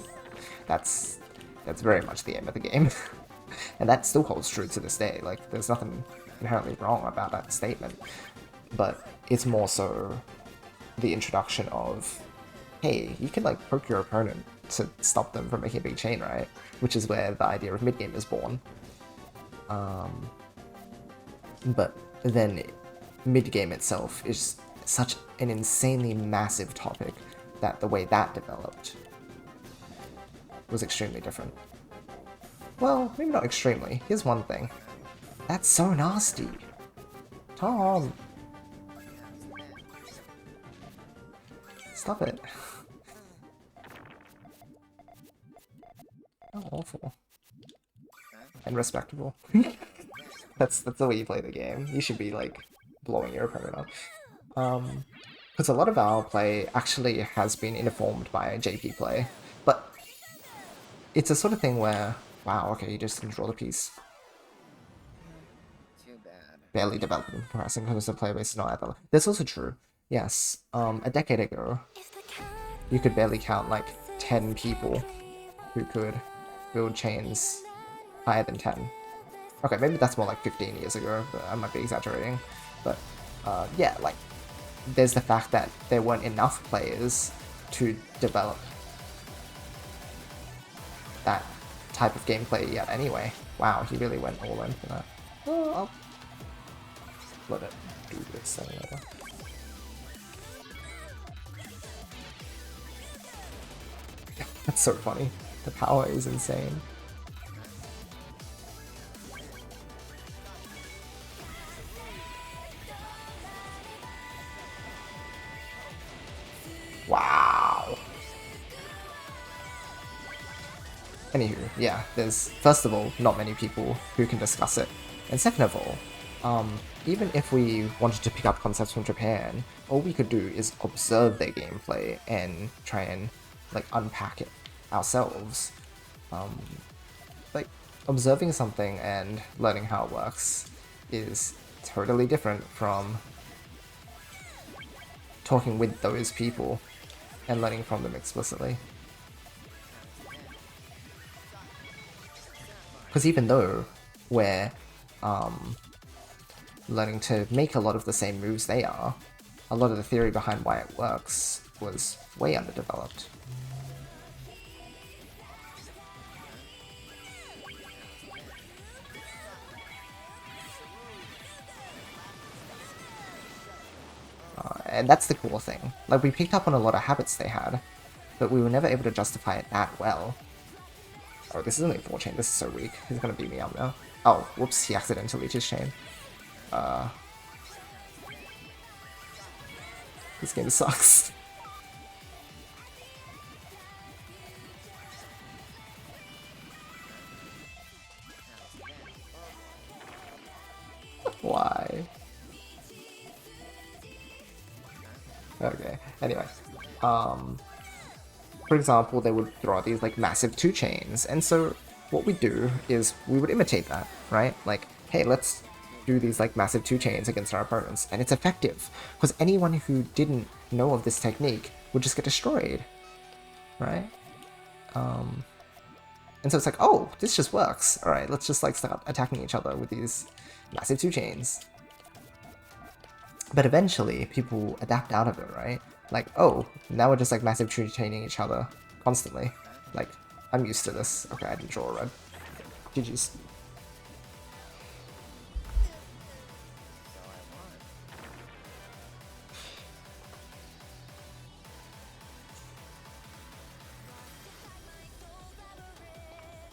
that's very much the aim of the game. And that still holds true to this day. Like, there's nothing inherently wrong about that statement. But it's more so the introduction of, hey, you can like poke your opponent to stop them from making a big chain, right? Which is where the idea of mid-game is born. But then mid-game itself is such an insanely massive topic that the way that developed was extremely different. Well, maybe not extremely. Here's one thing. That's so nasty. Tom! Stop it. How awful. And respectable. That's the way you play the game. You should be, like, blowing your opponent up. Because a lot of our play actually has been informed by JP play, but it's a sort of thing where, wow, okay, you just didn't draw the piece. Too bad. Barely developed in comparison because the player base is not that. That's also true. Yes, a decade ago, you could barely count like 10 people who could build chains higher than 10. Okay, maybe that's more like 15 years ago, but I might be exaggerating. But yeah, like, there's the fact that there weren't enough players to develop that type of gameplay yet anyway. Wow, he really went all in for that. Oh, I'll let it do this thing later. That's so funny. The power is insane. Wow. Anywho, yeah, there's, first of all, not many people who can discuss it. And second of all, even if we wanted to pick up concepts from Japan, all we could do is observe their gameplay and try and, like, unpack it ourselves. Like, observing something and learning how it works is totally different from talking with those people and learning from them explicitly. Because even though we're learning to make a lot of the same moves they are, a lot of the theory behind why it works was way underdeveloped. And that's the cool thing. Like, we picked up on a lot of habits they had, but we were never able to justify it that well. Oh, this is only 4 chain. This is so weak. He's gonna beat me up now. Oh, whoops, he accidentally his chain. This game sucks. Why? Okay, anyway. For example, they would throw out these like massive 2 chains, and so what we do is we would imitate that, right? Like, hey, let's do these like massive 2 chains against our opponents, and it's effective, because anyone who didn't know of this technique would just get destroyed, right? And so it's like, oh, this just works. All right, let's just like start attacking each other with these massive 2 chains. But eventually, people adapt out of it, right? Like, oh, now we're just like massive 2 chaining each other constantly. Like, I'm used to this. Okay, I didn't draw a red. GG's.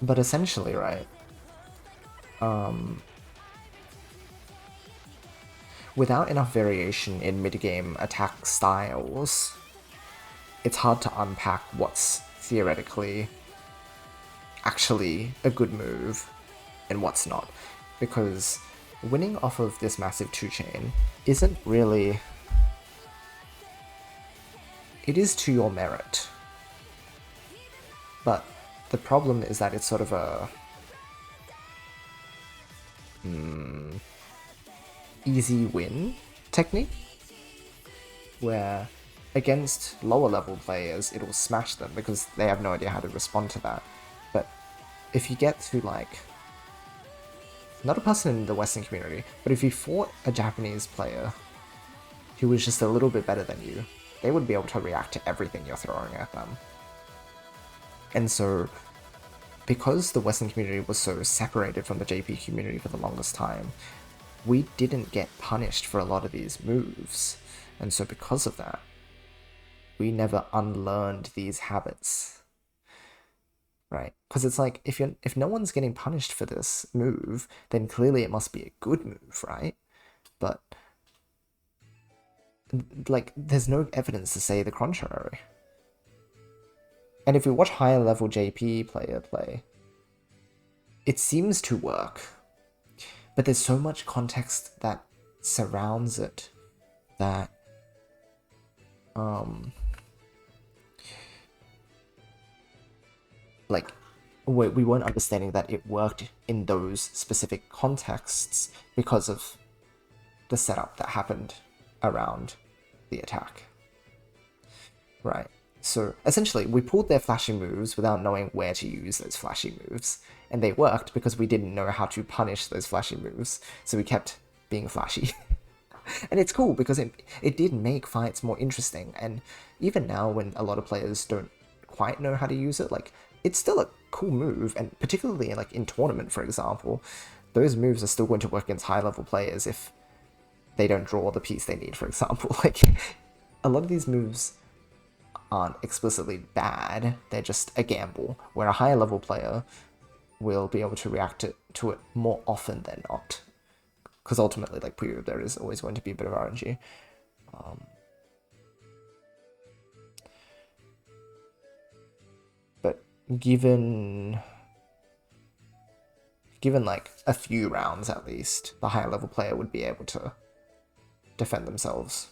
But essentially, right, without enough variation in mid-game attack styles, it's hard to unpack what's theoretically actually a good move and what's not. Because winning off of this massive 2-chain isn't really... It is to your merit. But the problem is that it's sort of a... easy win technique, where against lower level players it'll smash them because they have no idea how to respond to that. But if you get to like, not a person in the Western community, but if you fought a Japanese player who was just a little bit better than you, they would be able to react to everything you're throwing at them. And so, because the Western community was so separated from the JP community for the longest time, we didn't get punished for a lot of these moves. And so because of that, we never unlearned these habits. Right? Because it's like, if no one's getting punished for this move, then clearly it must be a good move, right? But like, there's no evidence to say the contrary. And if we watch higher level JP player play, it seems to work. But there's so much context that surrounds it that like we weren't understanding that it worked in those specific contexts because of the setup that happened around the attack. Right. So essentially, we pulled their flashy moves without knowing where to use those flashy moves. And they worked because we didn't know how to punish those flashy moves. So we kept being flashy. And it's cool because it did make fights more interesting. And even now, when a lot of players don't quite know how to use it, like, it's still a cool move. And particularly like in tournament, for example, those moves are still going to work against high-level players if they don't draw the piece they need, for example. Like, a lot of these moves aren't explicitly bad, they're just a gamble, where a higher level player will be able to react to it more often than not. Because ultimately, like Puyo, there is always going to be a bit of RNG. But given like a few rounds at least, the higher level player would be able to defend themselves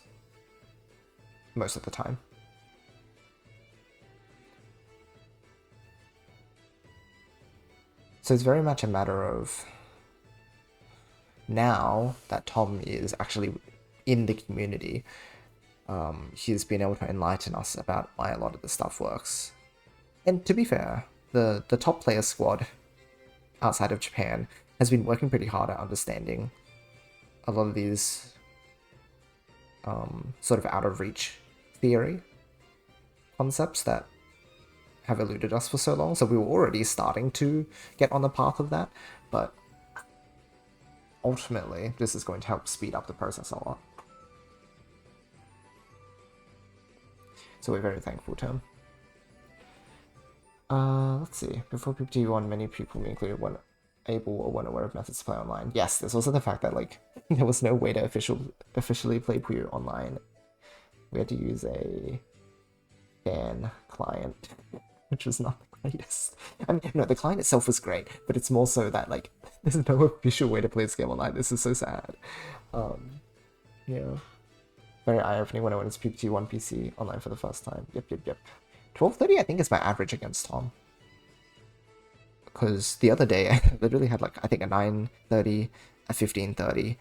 most of the time. So it's very much a matter of, now that Tom is actually in the community, he's been able to enlighten us about why a lot of this stuff works. And to be fair, the top player squad outside of Japan has been working pretty hard at understanding a lot of these sort of out of reach theory concepts that have eluded us for so long. So we were already starting to get on the path of that, but ultimately this is going to help speed up the process a lot. So we're very thankful to him. Let's see. Before ft30s, many people, me included, weren't able or weren't aware of methods to play online. Yes, there's also the fact that like there was no way to officially play Puyo online. We had to use a fan client, which was not the greatest. I mean, no, the client itself was great, but it's more so that like there's no official way to play this game online. This is so sad. Yeah. Very eye-opening when I went to ft30s PC online for the first time. Yep. 12:30 I think is my average against Tom. Because the other day I literally had like, I think a 9:30, a 15:30.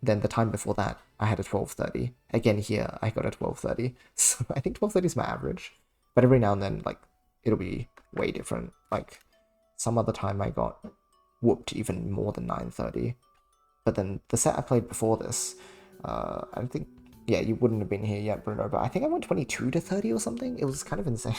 Then the time before that I had a 12:30. Again here I got a 12:30. So I think 12:30 is my average. But every now and then like it'll be way different. Like some other time I got whooped even more than 9:30. But then the set I played before this, I think, yeah, you wouldn't have been here yet, Bruno, but I think I went 22-30 or something. It was kind of insane.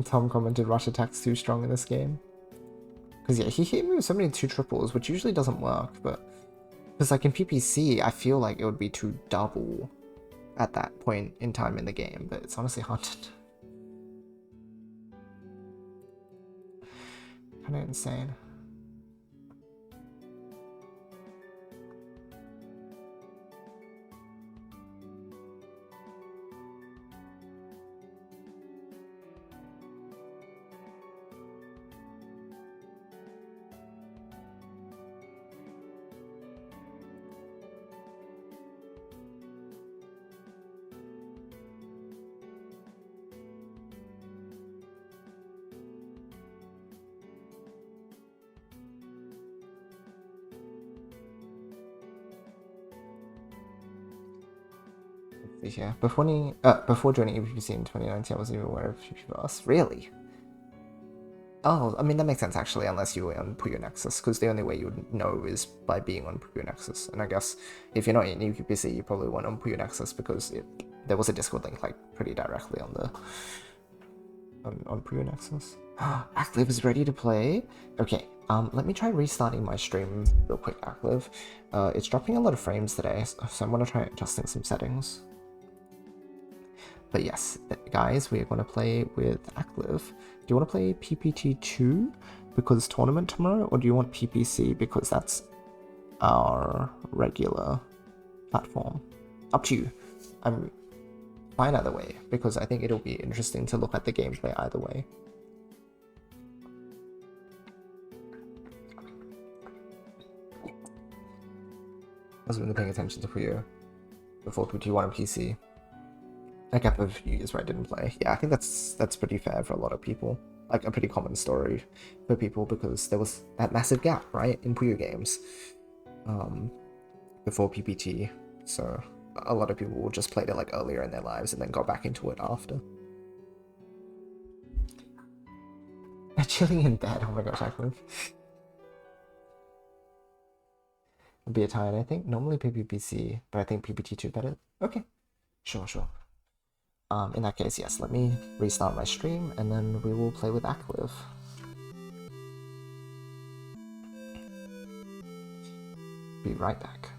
Tom commented, rush attack's too strong in this game. Because yeah, he hit me with so many 2 triples, which usually doesn't work, but... Because like in PPC, I feel like it would be 2 double at that point in time in the game, but it's honestly hard to... Kinda insane. Yeah, before joining EPPC in 2019, I wasn't even aware of YoshiAus. Really? Oh, I mean, that makes sense, actually, unless you were on Puyo Nexus, because the only way you would know is by being on Puyo Nexus. And I guess if you're not in EPPC, you probably weren't on Puyo Nexus, because there was a Discord link, like, pretty directly on the... on Puyo Nexus. Acliv is ready to play? Okay, let me try restarting my stream real quick, Acliv. It's dropping a lot of frames today, so I'm gonna try adjusting some settings. But yes, guys, we're going to play with Acliv. Do you want to play PPT2 because tournament tomorrow, or do you want PPC because that's our regular platform? Up to you. I'm fine either way, because I think it'll be interesting to look at the gameplay either way. I wasn't really paying attention to Puyo before PPT1 and PC. A gap of years where I didn't play. Yeah, I think that's pretty fair for a lot of people. Like a pretty common story for people, because there was that massive gap, right, in Puyo games before PPT. So a lot of people just played it like earlier in their lives and then got back into it after. Chilling in bed. Oh my gosh, Acliv. Be a tie, I think. Normally PPPC, but I think PPT2 better. Okay, sure. In that case, yes, let me restart my stream, and then we will play with Acliv. Be right back.